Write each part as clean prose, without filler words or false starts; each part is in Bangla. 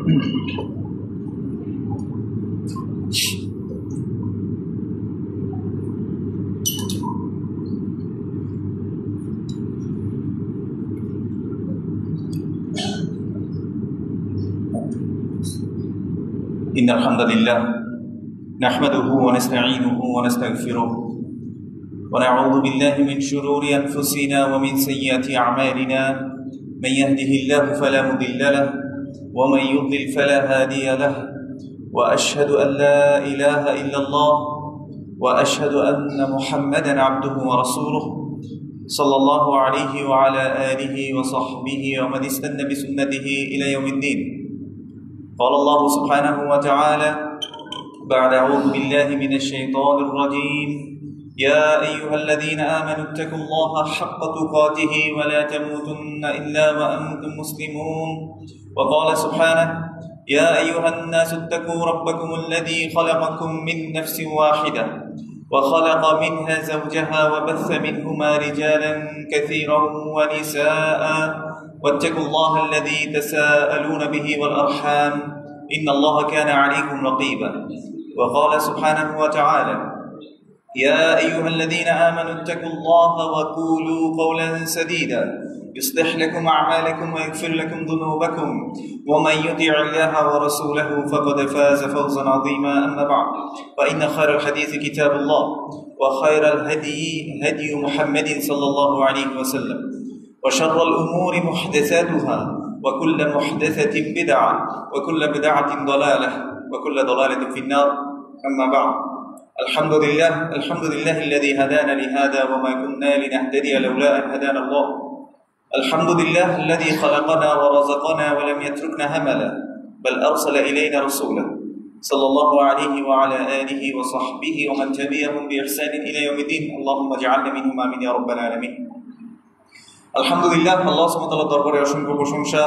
إن الحمد لله نحمده ونستعينه ونستغفره ونعوذ بالله من شرور أنفسنا ومن سيئات أعمالنا من يهده الله فلا مضل له ومن يضلل فلا هادي له وأشهد أن لا إله إلا الله وأشهد أن محمدا عبده ورسوله صلى الله عليه وعلى آله وصحبه ومن استنى بسنته إلى يوم الدين. قال الله سبحانه وتعالى بعد أعوذ بالله من الشيطان الرجيم يا أيها الذين آمنوا اتقوا الله حق تقاته ولا تموتن إلا وأنتم مسلمون. وقال سبحانه يا أيها الناس اتقوا ربكم الذي خلقكم من نفس واحدة وخلق منها زوجها وبث منهما رجالا كثيرا ونساء واتقوا الله الذي تساءلون به والأرحام إن الله كان عليكم رقيبا. وقال سبحانه وتعالى يا أيها الذين آمنوا اتقوا الله وقولوا قولا سديدا يصلح لكم أعمالكم ويغفر لكم ذنوبكم ومن يطع الله ورسوله فقد فاز فوزا عظيما. أما بعد فإن خير الحديث كتاب الله وخير الهدي هدي محمد صلى الله عليه وسلم وشر الأمور محدثاتها وكل محدثة بدعة وكل بدعة ضلالة وكل ضلالة في النار. أما بعد الحمد لله الذي هدانا لهذا وما كنا لنهتدي لولا أن هدانا الله. الحمد لله الذي خلقنا ورزقنا ولم يتركنا هملا بل أرسل إلينا رسولا صلى الله عليه وعلى آله وصحبه ومن تبعهم بإحسان إلى يوم الدين. اللهم اجعلنا منهم آمين يا رب العالمين. আলহামদুলিল্লাহ, আল্লাহ সুবহানাহু ওয়া তাআলার দরবারে অসংখ্য প্রশংসা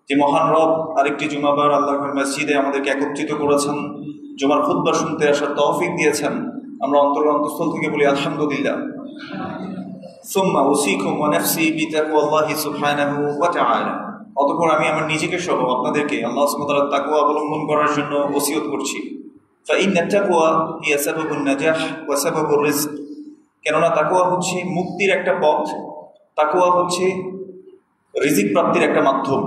যে মহান রব আরেকটি জুমাবার আল্লাহর মসজিদে আমাদেরকে একত্রিত করেছেন, জুমার খুতবা শুনতে আসার তৌফিক দিয়েছেন। আমরা অন্তঃস্থল থেকে বলি আলহামদুলিল্লাহ। সুম্মা উসিকুম ওয়া নাফসি বিতাকওয়াল্লাহি সুবহানাহু ওয়া তাআলা। অতঃপর আমি আমার নিজেকে সহ আপনাদেরকে আল্লাহ সুবহানাহু ওয়া তাআলার তাকওয়া অবলম্বন করার জন্য ওসিয়ত করছি। ফাইন্নাত তাকওয়া হিয়া সাবাবুন নাজাহ ওয়া সাবাবুর রিজক। কেননা তাকওয়া হচ্ছে মুক্তির একটা পথ, তাকওয়া হচ্ছে রিজিক প্রাপ্তির একটা মাধ্যম।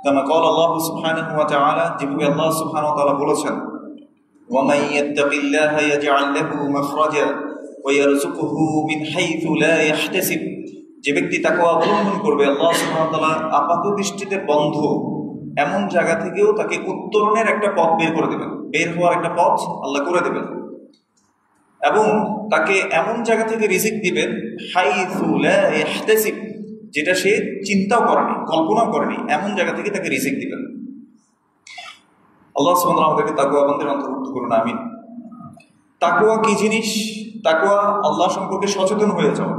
কামা ক্বালা আল্লাহু সুবহানাহু ওয়া তাআলা, যেভাবে আল্লাহ সুবহানাহু ওয়া তাআলা বলেছেন ওয়া মান ইয়াত্তাকিল্লাহা ইয়াজআল লাহু মাখরাজা ওয়া ইয়ারযুকুহু মিন হাইথু লা ইয়াহতাসিব। যে ব্যক্তি তাকওয়া অবলম্বন করবে, আল্লাহ সুবহানাহু ওয়া তাআলা আপাত দৃষ্টিতে বন্ধ এমন জায়গা থেকেও তাকে উত্তরণের একটা পথ বের করে দেবেন, বের হওয়ার একটা পথ আল্লাহ করে দেবেন, এবং তাকে এমন জায়গা থেকে রিজিক দিবেন হাইথু লা ইয়াহতাসিব, যেটা সে চিন্তাও করেনি, কল্পনাও করেনি, এমন জায়গা থেকে তাকে রিজিক দিবেন। আল্লাহ সুবহানাহু ওয়া তাআলা আমাদেরকে তাকওয়া বান্দাদের অন্তর্ভুক্ত করুন, আমিন। তাকওয়া কি জিনিস? তাকওয়া আল্লাহ সম্পর্কে সচেতন হয়ে যাও।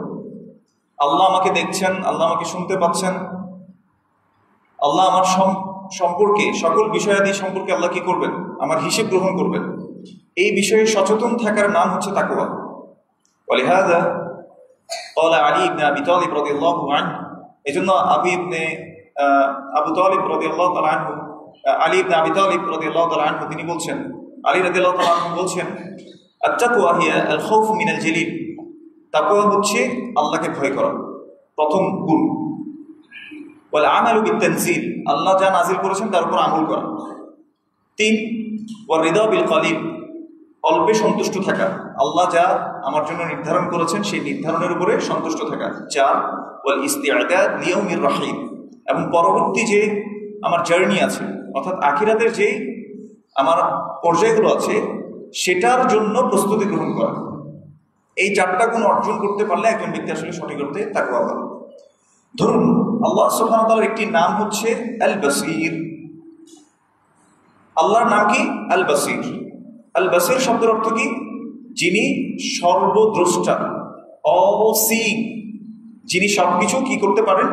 আল্লাহ আমাকে দেখছেন, আল্লাহ আমাকে শুনতে পাচ্ছেন, আল্লাহ আমার সম্পর্কে সকল বিষয়াদি সম্পর্কে আল্লাহ কি করবেন? আমার হিসেব গ্রহণ করবেন। এই বিষয়ে সচেতন থাকার নাম হচ্ছে তাকওয়া। ওয়ালিহাযা ক্বালা আলী ইবনে আবি তালিব রাদিয়াল্লাহু আনহু, এজন্য আলী ইবনে আবু তালিব রাদিয়াল্লাহু তাআলা আনহু, আলী ইবনে আবি তালিব রাদিয়াল্লাহু তাআলা আনহু তিনি বলছেন, আলী রাদিয়াল্লাহু তাআলা আনহু বলছেন আত-তাকওয়া হিয়া আল-খাউফ মিনাল জালিল। তাকওয়া হচ্ছে আল্লাহকে ভয় করা, প্রথম গুণ। ওয়াল আমালু বিত-তানজিল, আল্লাহ যা নাজিল করেছেন তার উপর আমল করা। 3 ওয়া রিদা বিল কলিল, অল্পে সন্তুষ্ট থাকা, আল্লাহ যা আমার জন্য নির্ধারণ করেছেন সেই নির্ধারণের উপরে সন্তুষ্ট থাকা। 4 ওয়াল ইস্তিআদাদ লিয়াউমির রাহিম, এবং পরবর্তী যে আমার জার্নি আছে, অর্থাৎ আখিরাতের যে আমার পর্যায়গুলো আছে সেটার জন্য প্রস্তুতি গ্রহণ করা। এই 4টা গুণ অর্জন করতে পারলে একজন ব্যক্তি আসলে সঠিক অর্থে তাকওয়া হবে। ধরুন আল্লাহ সুবহানাহু ওয়া তাআলার একটি নাম হচ্ছে আল বাসীর। আল্লাহর নাম কি? আল বাসীর। আল বাসীর শব্দের অর্থ কি? যিনি সর্বদ্রষ্টা, অল সিইং, যিনি সবকিছু কি করতে পারেন?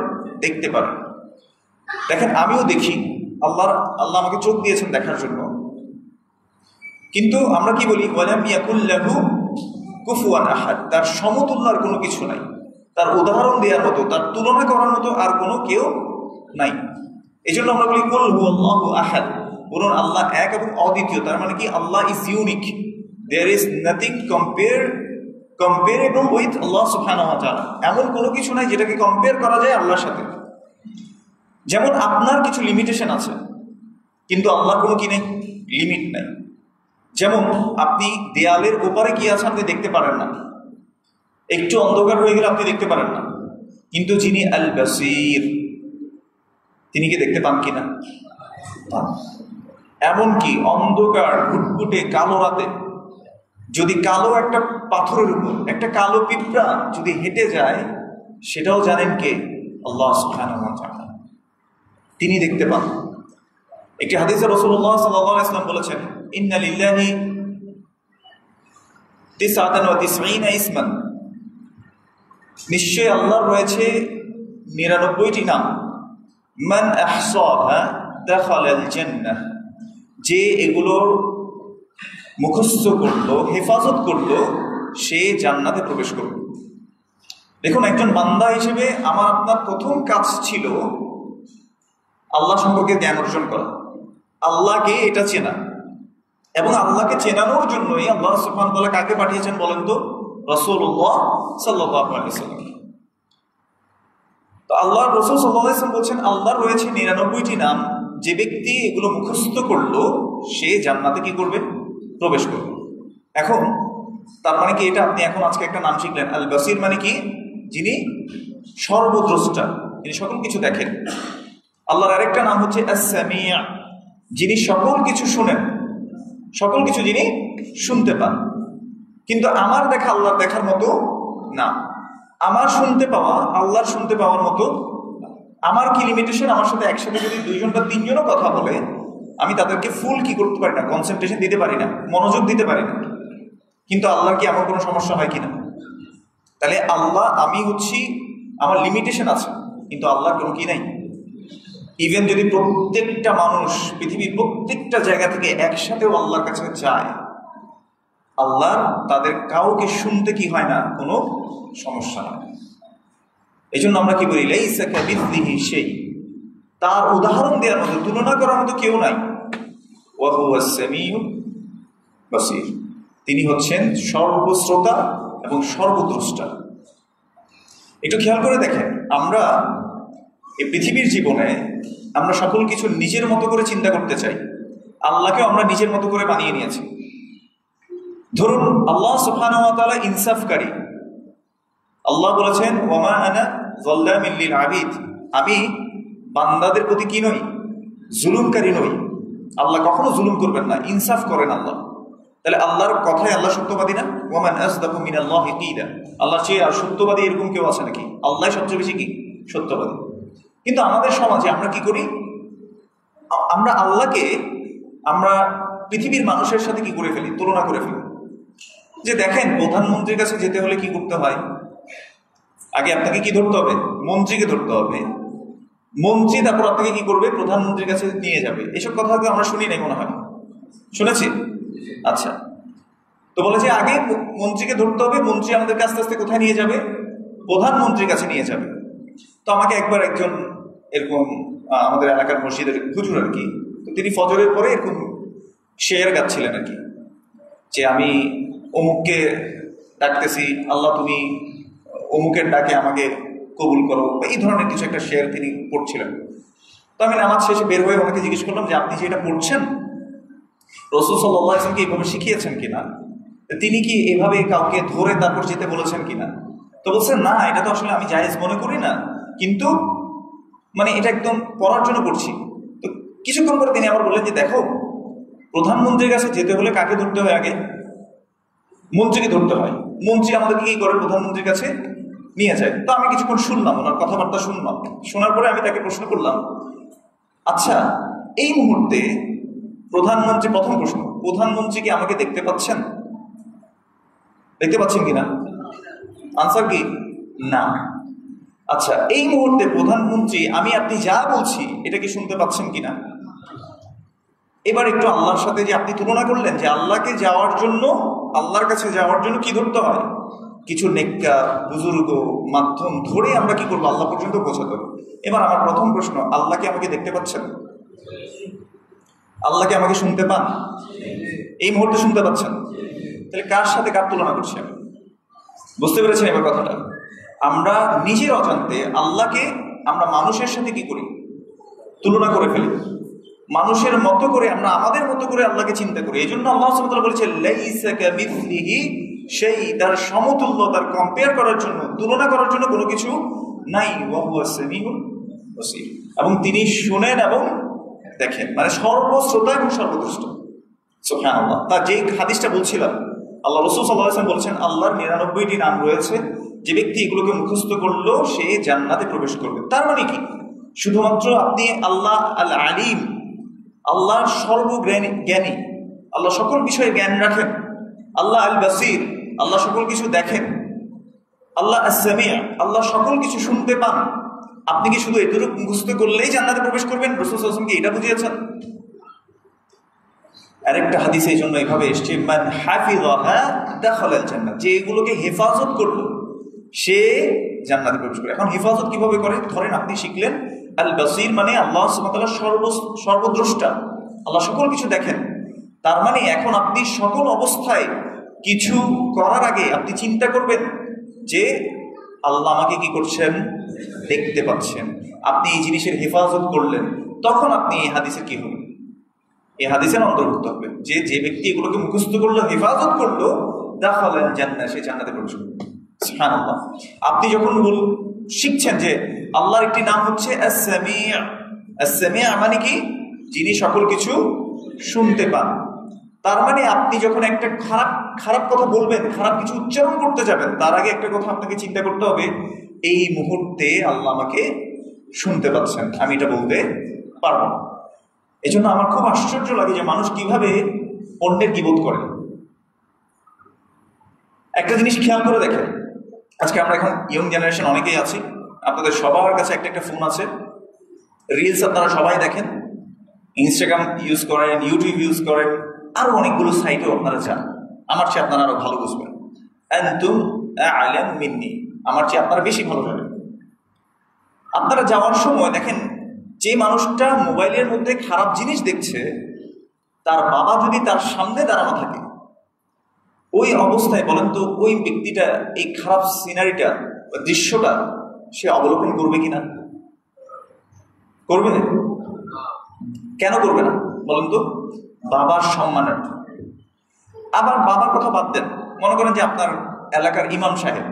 দেখতে পারেন। দেখেন, আমিও দেখি, আল্লাহ আমাকে চোখ দিয়েছেন দেখার জন্য, কিন্তু আমরা কি বলি? ওয়ালাম ইয়াকুল লাহু কুফুয়ান আহাদ, তার সমতুল্য আর কোনো কিছু নাই, তার উদাহরণ দেওয়ার মতো, তার তুলনা করার মতো আর কোনো কেউ নাই। এই জন্য আমরা বলি কুল হুয়াল্লাহু আহাদ, বলুন আল্লাহ এক এবং অদ্বিতীয়। তার মানে কি Allah is unique, there is nothing comparable with Allah সুবহানাহু ওয়া তাআলা। এমন কোনো কিছু নাই যেটাকে কম্পেয়ার করা যায় আল্লাহর সাথে। যেমন আপনার কিছু লিমিটেশন আছে, কিন্তু আল্লাহর কোনো কি নেই, লিমিট নাই। যেমন আপনি দেয়ালের ওপারে কি আছে আপনি দেখতে পারেন না, একটু অন্ধকার হয়ে গেলে আপনি দেখতে পারেন না, কিন্তু যিনি আল বাসির তিনি কি দেখতে পান কিনা? এমনকি অন্ধকার ঘুটঘুটে কালো রাতে যদি কালো একটা পাথরের উপর একটা কালো পিঁপড়া যদি হেঁটে যায়, সেটাও জানেন কে? আল্লাহ সুবহানাহু ওয়া তাআলা, তিনি দেখতে পান। একটি হাদিসে রাসূলুল্লাহ সাল্লাল্লাহু আলাইহি ওয়াসাল্লাম বলেছেন, ইন্না লিল্লাহি 99 ইসমান, নিশ্চয় আল্লাহর রয়েছে 99টি নাম। মান আহসাহা দাখালাল জান্নাহ, যে এগুলোর মুখস্থ করলো, হেফাজত করলো, সে জান্নাতে প্রবেশ করবে। দেখুন, একজন বান্দা হিসেবে আমার আপনার প্রথম কাজ ছিল আল্লাহ সম্পর্কে জ্ঞান অর্জন করা, আল্লাহকে এটা চেনা, এবং আল্লাহকে চেনানোর জন্যই আল্লাহ সুবহানাহু ওয়া তাআলা কাকে পাঠিয়েছেন বলেন তো? রাসূলুল্লাহ সাল্লাল্লাহু আলাইহি ওয়াসাল্লাম। তো আল্লাহর রাসূল সাল্লাল্লাহু আলাইহি ওয়াসাল্লাম বলছেন আল্লাহর রয়েছে 99টি নাম, যে ব্যক্তি এগুলো মুখস্থ করলো সে জান্নাতে কি করবে? প্রবেশ করবে। এখন তার মানে কি এটা আপনি এখন আজকে একটা নাম শিখলেন, আল বাসির মানে কি? যিনি সর্বদ্রষ্টা, যিনি সকল কিছু দেখেন। আল্লাহর আরেকটা নাম হচ্ছে আস-সামি', যিনি সকল কিছু শুনেন, সকল কিছু যিনি শুনতে পান। কিন্তু আমার দেখা আল্লাহর দেখার মতো না, আমার শুনতে পাওয়া আল্লাহর শুনতে পাওয়ার মতো। আমার কি লিমিটেশন? আমার সাথে একসাথে যদি 2 জন বা 3 জনও কথা বলে, আমি তাদেরকে ফুল কি করতে পারি না, কনসেন্ট্রেশন দিতে পারি না, মনোযোগ দিতে পারি না। কিন্তু আল্লাহর কি আমার কোনো সমস্যা হয় কিনা? তাহলে আল্লাহ, আমি হচ্ছি, আমার লিমিটেশন আছে, কিন্তু আল্লাহর কোনো কি নাই। ইভেন যদি প্রত্যেকটা মানুষ পৃথিবীর প্রত্যেকটা জায়গা থেকে একসাথেও আল্লাহর কাছে যায়, আল্লাহ তাদের কাউকে শুনতে কি হয় না, কোনো সমস্যা হয়। এই জন্য আমরা কি বলি, লাইসা কামিসলিহি শাই, তার উদাহরণ দেওয়ার মতো, তুলনা করার মতো কেউ নাই। ওয়া হুয়াস সামিউল বাসীর, তিনি হচ্ছেন সর্বশ্রোতা এবং সর্বদ্রষ্টা। একটু খেয়াল করে দেখেন, আমরা এই পৃথিবীর জীবনে আমরা সকল কিছু নিজের মতো করে চিন্তা করতে চাই, আল্লাহকেও আমরা নিজের মতো করে বানিয়ে নিয়েছি। ধরুন আল্লাহ সুবহানাহু ওয়া তাআলা ইনসাফকারী। আল্লাহ বলেছেন, ওয়ামা আনা যাল্লামিল লিল আবিদ, আমি বান্দাদের প্রতি কি নই, জুলুমকারী নই। আল্লাহ কখনো জুলুম করবেন না, ইনসাফ করেন আল্লাহ। তাহলে আল্লাহর কথায় আল্লাহ সত্যবাদী না? ওয়ামান আসদাকু মিনাল্লাহি কিলা, আল্লাহর চেয়ে আর সত্যবাদী এরকম কেউ আছে নাকি? আল্লাহ সবচেয়ে বেশি কি সত্যবাদী। কিন্তু আমাদের সমাজে আমরা কি করি, আমরা আল্লাহকে আমরা পৃথিবীর মানুষের সাথে কি করে ফেলি, তুলনা করে ফেলি। যে দেখেন, প্রধানমন্ত্রীর কাছে যেতে হলে কি করতে হয়? আগে আপনাকে কি ধরতে হবে? মন্ত্রীকে ধরতে হবে। মন্ত্রী তারপর আপনাকে কি করবে? প্রধানমন্ত্রীর কাছে নিয়ে যাবে। এসব কথা আমরা শুনি নাই মনে হয়, শুনেছি? আচ্ছা, তো বলে যে আগে মন্ত্রীকে ধরতে হবে, মন্ত্রী আমাদেরকে আস্তে আস্তে কোথায় নিয়ে যাবে? প্রধানমন্ত্রীর কাছে নিয়ে যাবে। তো আমাকে একবার একজন এরকম আমাদের এলাকার মসজিদের হুজুর আর কি, তো তিনি ফজরের পরে এরকম শেয়ার গাচ্ছিলেন আর কি, যে আমি অমুককে ডাকতেছি, আল্লাহ তুমি অমুকের ডাকে আমাকে কবুল করো, এই ধরনের কিছু একটা শেয়ার তিনি পড়ছিলেন। তো আমি নামাজ শেষে বের হয়ে ওনাকে জিজ্ঞেস করলাম যে আপনি যে এটা পড়ছেন, রাসূল সাল্লাল্লাহু আলাইহি ওয়াসাল্লাম কি এইভাবে শিখিয়েছেন কিনা, তিনি কি এভাবে কাউকে ধরে তারপর যেতে বলেছেন কিনা? তো বলছেন না, এটা তো আসলে আমি জায়েজ মনে করি না, কিন্তু মানে এটা একদম পড়ার জন্য পড়ছি। তো কিছুক্ষণ পরে তিনি আবার বললেন যে দেখো, প্রধানমন্ত্রীর কাছে যেতে হলে কাকে ধরতে হয়? আগে মন্ত্রীকে ধরতে হয়। মন্ত্রী আমাদেরকে কি করে? প্রধানমন্ত্রীর কাছে নিয়ে যায়। তো আমি কিছুক্ষণ শুনলাম, ওনার কথাবার্তা শুনলাম। শোনার পরে আমি তাকে প্রশ্ন করলাম, আচ্ছা এই মুহূর্তে প্রধানমন্ত্রী, প্রথম প্রশ্ন, প্রধানমন্ত্রী কি আমাকে দেখতে পাচ্ছেন? দেখতে পাচ্ছেন কিনা? আনসার কি না। আচ্ছা, এই মুহূর্তে প্রধানমন্ত্রী আমি আপনি যা বলছি এটা কি শুনতে পাচ্ছেন কিনা? এবার একটু আল্লাহর সাথে যে আপনি তুলনা করলেন, যে আল্লাহকে যাওয়ার জন্য, আল্লাহর কাছে যাওয়ার জন্য কি ধরতে হয়? কিছু নেককার বুজুর্গ মাধ্যম ধরে আমরা কি করবো? আল্লাহ পর্যন্ত পৌঁছাতে হবে। এবার আমার প্রথম প্রশ্ন, আল্লাহকে আমাকে দেখতে পাচ্ছেন? আল্লাহকে আমাকে শুনতে পান? এই মুহূর্তে শুনতে পাচ্ছেন? তাহলে কার সাথে কার তুলনা করছি আমি? বুঝতে পেরেছেন এবার কথাটা? আমরা নিজের অজান্তে আল্লাহকে আমরা মানুষের সাথে কি করি? তুলনা করে ফেলি। মানুষের মতো করে আমরা আমাদের মতো করে আল্লাহকে চিন্তা করি। এই জন্য আল্লাহ সুবহানাহু ওয়া তাআলা বলেছে লাইসা কামিসলিহি সেই, তার সমতুল্য, তার কম্পেয়ার করার জন্য, তুলনা করার জন্য কোনো কিছু নাই। ওয়া হুয়াস সামিউল বাসীর, এবং তিনি শুনেন এবং দেখেন, মানে সর্বশ্রোতা এবং সর্বদ্রষ্টা। সুবহানাল্লাহ। তা যে হাদিসটা বলছিলাম, আল্লাহ রাসূল সাল্লাল্লাহু আলাইহি ওয়াসাল্লাম বলেছেন আল্লাহর 99টি নাম রয়েছে, যে ব্যক্তি এগুলোকে মুখস্থ করলো সে জান্নাতে প্রবেশ করবে। তার মানে কি? শুধুমাত্র আপনি আল্লাহ আল আলিম, আল্লাহ সর্বজ্ঞানী, আল্লাহ সকল বিষয়ে জ্ঞান রাখেন। আল্লাহ আল বাসীর, আল্লাহ সকল কিছু দেখেন। আল্লাহ আস-সামি', আল্লাহ সকল কিছু শুনতে পান। আপনি কি শুধু এটুকু মুখস্থ করলেই জান্নাতে প্রবেশ করবেন? রাসূল সাল্লাল্লাহু আলাইহি ওয়াসাল্লাম কি এটা বুঝিয়েছেন? আরেকটা হাদিসে এই জন্য এইভাবে এসছে, মান হাফিযাহা দাখালাল জান্নাহ, যে এগুলোকে হেফাজত করলো সে জান্নাতে প্রবেশ করে। এখন হেফাজত কিভাবে করে? ধরেন আপনি শিখলেন আল বাসীর, মানে আল্লাহ সুবহানাহু ওয়া তাআলা সর্বদ্রষ্টা, আল্লাহ সকল কিছু দেখেন। তার মানে এখন আপনি সকল অবস্থায় কিছু করার আগে আপনি চিন্তা করবেন যে আল্লাহ আমাকে কি করছেন? দেখতে পাচ্ছেন। আপনি এই জিনিসের হেফাজত করলেন, তখন আপনি এই হাদিসের কি হবে? এই হাদিসের অন্তর্ভুক্ত হবে যে যে ব্যক্তি এগুলোকে মুখস্থ করলো, হেফাজত করলো, দাখালাল জান্নাহ, সে জান্নাতে প্রবেশ করবে। সুবহানাল্লাহ। আপনি যখন শিখছেন যে আল্লাহর একটি নাম হচ্ছে আস-সামি', আস-সামি' মানে কি? যিনি সকল কিছু শুনতে পান। তার মানে আপনি যখন একটা খারাপ কথা বলবেন, খারাপ কিছু উচ্চারণ করতে যাবেন, তার আগে একটা কথা আপনাকে চিন্তা করতে হবে, এই মুহূর্তে আল্লাহ আমাকে শুনতে পাচ্ছেন, আমি এটা বলতে পারবো না। এই জন্য আমার খুব আশ্চর্য লাগে যে মানুষ কিভাবে অন্যের গীবত করে। একটা জিনিস খেয়াল করে দেখেন, আজকে আমরা এখন ইয়ং জেনারেশন অনেকেই আছি, আপনাদের সবার কাছে একটা ফোন আছে, রিলস আপনারা সবাই দেখেন, ইনস্টাগ্রাম ইউজ করেন, ইউটিউব ইউজ করেন, আরো অনেকগুলো সাইটেও আপনারা যান। আমার চেয়ে আপনারা আরো ভালো বুঝবেন। আনতুম আ'লামু মিন্নি, আমার চেয়ে আপনারা বেশি ভালো জানেন। আপনারা যাওয়ার সময় দেখেন, যে মানুষটা মোবাইলের মধ্যে খারাপ জিনিস দেখছে, তার বাবা যদি তার সামনে দাঁড়ানো থাকে, ওই অবস্থায় বলেন তো ওই ব্যক্তিটা এই খারাপ সিনারিটা, দৃশ্যটা সে অবলোকন করবে কিনা? করবে? কেন করবে না বলেন তো? বাবার সম্মানার্থ। আবার বাবার কথা বাদ দেন, মনে করেন যে আপনার এলাকার ইমাম সাহেব,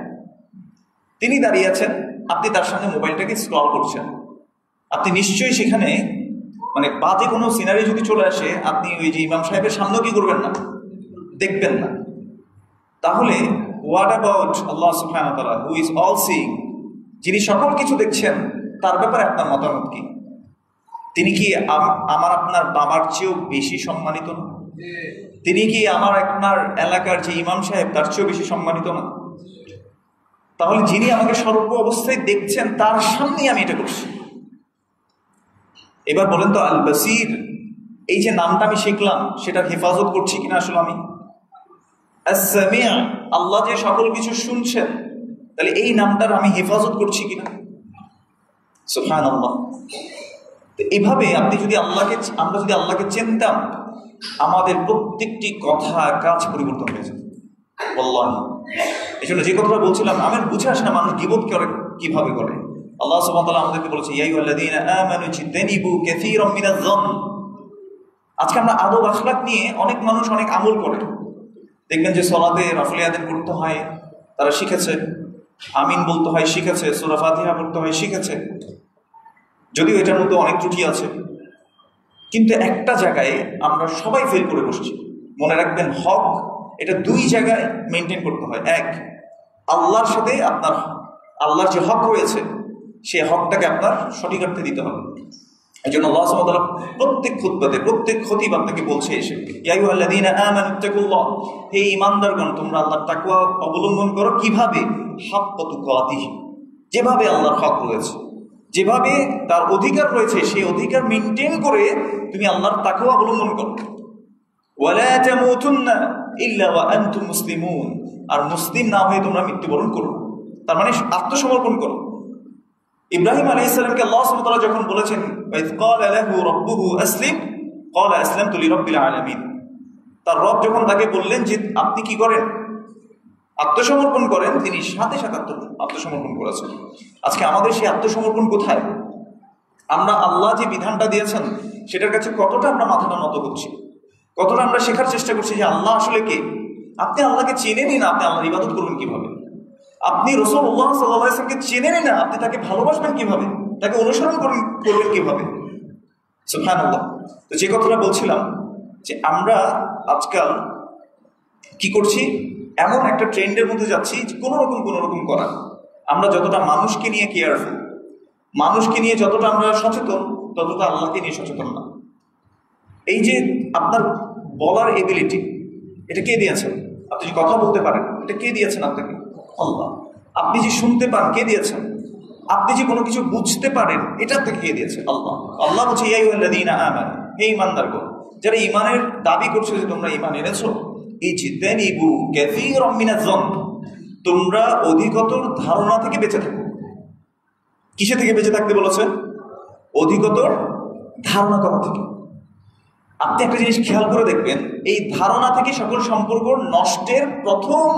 তিনি দাঁড়িয়ে আছেন, আপনি তার সামনে মোবাইলটাকে স্ক্রল করছেন, আপনি নিশ্চয়ই সেখানে মানে বাজে কোনো সিনারি যদি চলে আসে, আপনি ওই যে ইমাম সাহেবের সামনেও কি করবেন না? দেখবেন না। তাহলে হোয়াট অ্যাবাউট আল্লাহ সুবহানাহু ওয়া তাআলা, হু ইজ অল সিইং, যিনি সকল কিছু দেখছেন, তার ব্যাপারে আপনার মতামত কি? তিনি কি আমার আপনার বাবার চেয়েও বেশি সম্মানিত না? তিনি কি আমার আপনার এলাকার যে ইমাম সাহেব তার চেয়েও বেশি সম্মানিত না? তাহলে যিনি আমাকে সর্ব অবস্থায় দেখছেন, তার সামনেই আমি এটা করছি। এবার বলেন তো, আল বাসীর, এই যে নামটা আমি শিখলাম, সেটার হেফাজত করছি কিনা আসলে আমি? আস-সামি', আল্লাহ যে সকল কিছু শুনছেন, তাহলে এই নামটার আমি হেফাজত করছি কিনা? সুবহানাল্লাহ। এইভাবে আমরা যদি আল্লাহকে চিনতাম, আমাদের প্রত্যেকটি কথা কাজ পরিবর্তন হয়ে যেত। আল্লাহ, এই জন্য যে কথাটা বলছিলাম, আমার বুঝে আসে না মানুষ গীবত করে কিভাবে করে। আল্লাহ সুবহানাহু ওয়া তাআলা আমাদেরকে বলেছে, ইয়া আইয়ুহাল্লাযীনা আমানু ইজতানিবু কাসীরাম মিনাজ-যন্ন। আজকে আমরা আদব আখলাক নিয়ে অনেক মানুষ অনেক আমল করে। দেখবেন যে সালাতে রাফলে আযান করতে হয়, তারা শিখেছে, আমিন বলতে হয় শিখেছে, সূরা ফাতিহা পড়তে হয় শিখেছে, যদিও এটার মধ্যে অনেক ত্রুটি আছে। কিন্তু একটা জায়গায় আমরা সবাই ফেল করে বসছি। মনে রাখবেন, হক এটা দুই জায়গায় মেনটেন করতে হয়। এক, আল্লাহর সাথে আপনার আল্লাহর যে হক রয়েছে, সেই হকটাকে আপনার সঠিক অর্থে দিতে হবে। এই জন্য আল্লাহ সুবহানাহু ওয়া তাআলা প্রত্যেক খুতবাতে, প্রত্যেক খতিব আপনাকে বলছে এসে, ইয়া আইয়ুহাল্লাযীনা আমানু ইত্তাকুল্লাহ, হে ঈমানদারগণ, তোমরা আল্লাহর তাকওয়া অবলম্বন করো। কিভাবে? হাক্কা তুকাতিহি, যেভাবে আল্লাহর হক রয়েছে, যেভাবে তার অধিকার রয়েছে, সেই অধিকার মেনটেন করে তুমি আল্লাহর তাকওয়া অবলম্বন করো। ওয়ালা তামুতুন্না ইল্লা ওয়া আনতুম মুসলিমুন, আর মুসলিম না হয়ে তোমরা মৃত্যুবরণ করো, তার মানে আত্মসমর্পণ করো। ইব্রাহিম আলাইহিস সালামকে আল্লাহ সুবহানাহু ওয়া তাআলা যখন বলেছেন, ওয়াইয ক্বালা লাহু রাব্বুহু আসলিম, ক্বালা আসলামতু লিরাব্বিল আলামিন। তার রব যখন তাকে বললেন যে আপনি কি করেন, আত্মসমর্পণ করেন, তিনি সাথে সাথে আত্মসমর্পণ করেছেন। আজকে আমাদের সেই আত্মসমর্পণ কোথায়? আমরা আল্লাহ যে বিধানটা দিয়েছেন সেটার কাছে কতটা আমরা মাথাটা নত করছি, কতটা আমরা শেখার চেষ্টা করছি যে আল্লাহ আসলে কে। আপনি আল্লাহকে চেনেনই না, আপনি আল্লাহর ইবাদত করবেন কিভাবে? আপনি রাসূলুল্লাহ সাল্লাল্লাহু আলাইহি ওয়াসাল্লামকে চেনেনই না, আপনি তাকে ভালোবাসবেন কিভাবে? তাকে অনুসরণ করবেন কিভাবে? সুবহানাল্লাহ। তো যে কথাটা বলছিলাম যে আমরা আজকাল কি করছি, এমন একটা ট্রেন্ডের মধ্যে যাচ্ছি যে কোনো রকম করা। আমরা যতটা মানুষকে নিয়ে কেয়ারফুল, মানুষকে নিয়ে যতটা আমরা সচেতন, ততটা আল্লাহকে নিয়ে সচেতন না। এই যে আপনার বলার এবিলিটি, এটা কে দিয়েছেন? আপনি যে কথা বলতে পারেন, এটা কে দিয়েছেন আপনাকে? আল্লাহ। আপনি যে শুনতে পান, কে দিয়েছেন? আপনি যে কোনো কিছু বুঝতে পারেন, এটা আপনাকে কে দিয়েছে? আল্লাহ। আল্লাহ বলছে ইয়া আইয়ুহাল্লাযীনা আমানু, হে ঈমানদারগণ, যারা ঈমানের দাবি করছো যে তোমরা ঈমান এনেছো, ইজতানিবু কাসীরাম মিনাজ-যন্ন, তোমরা অধিকতর ধারণা থেকে বেঁচে থাকো। কিসে থেকে বেঁচে থাকতে বলেছে? অধিকতর ধারণা করা থেকে। আপনি একটা জিনিস খেয়াল করে দেখবেন, এই ধারণা থেকে সকল সম্পর্ক নষ্টের প্রথম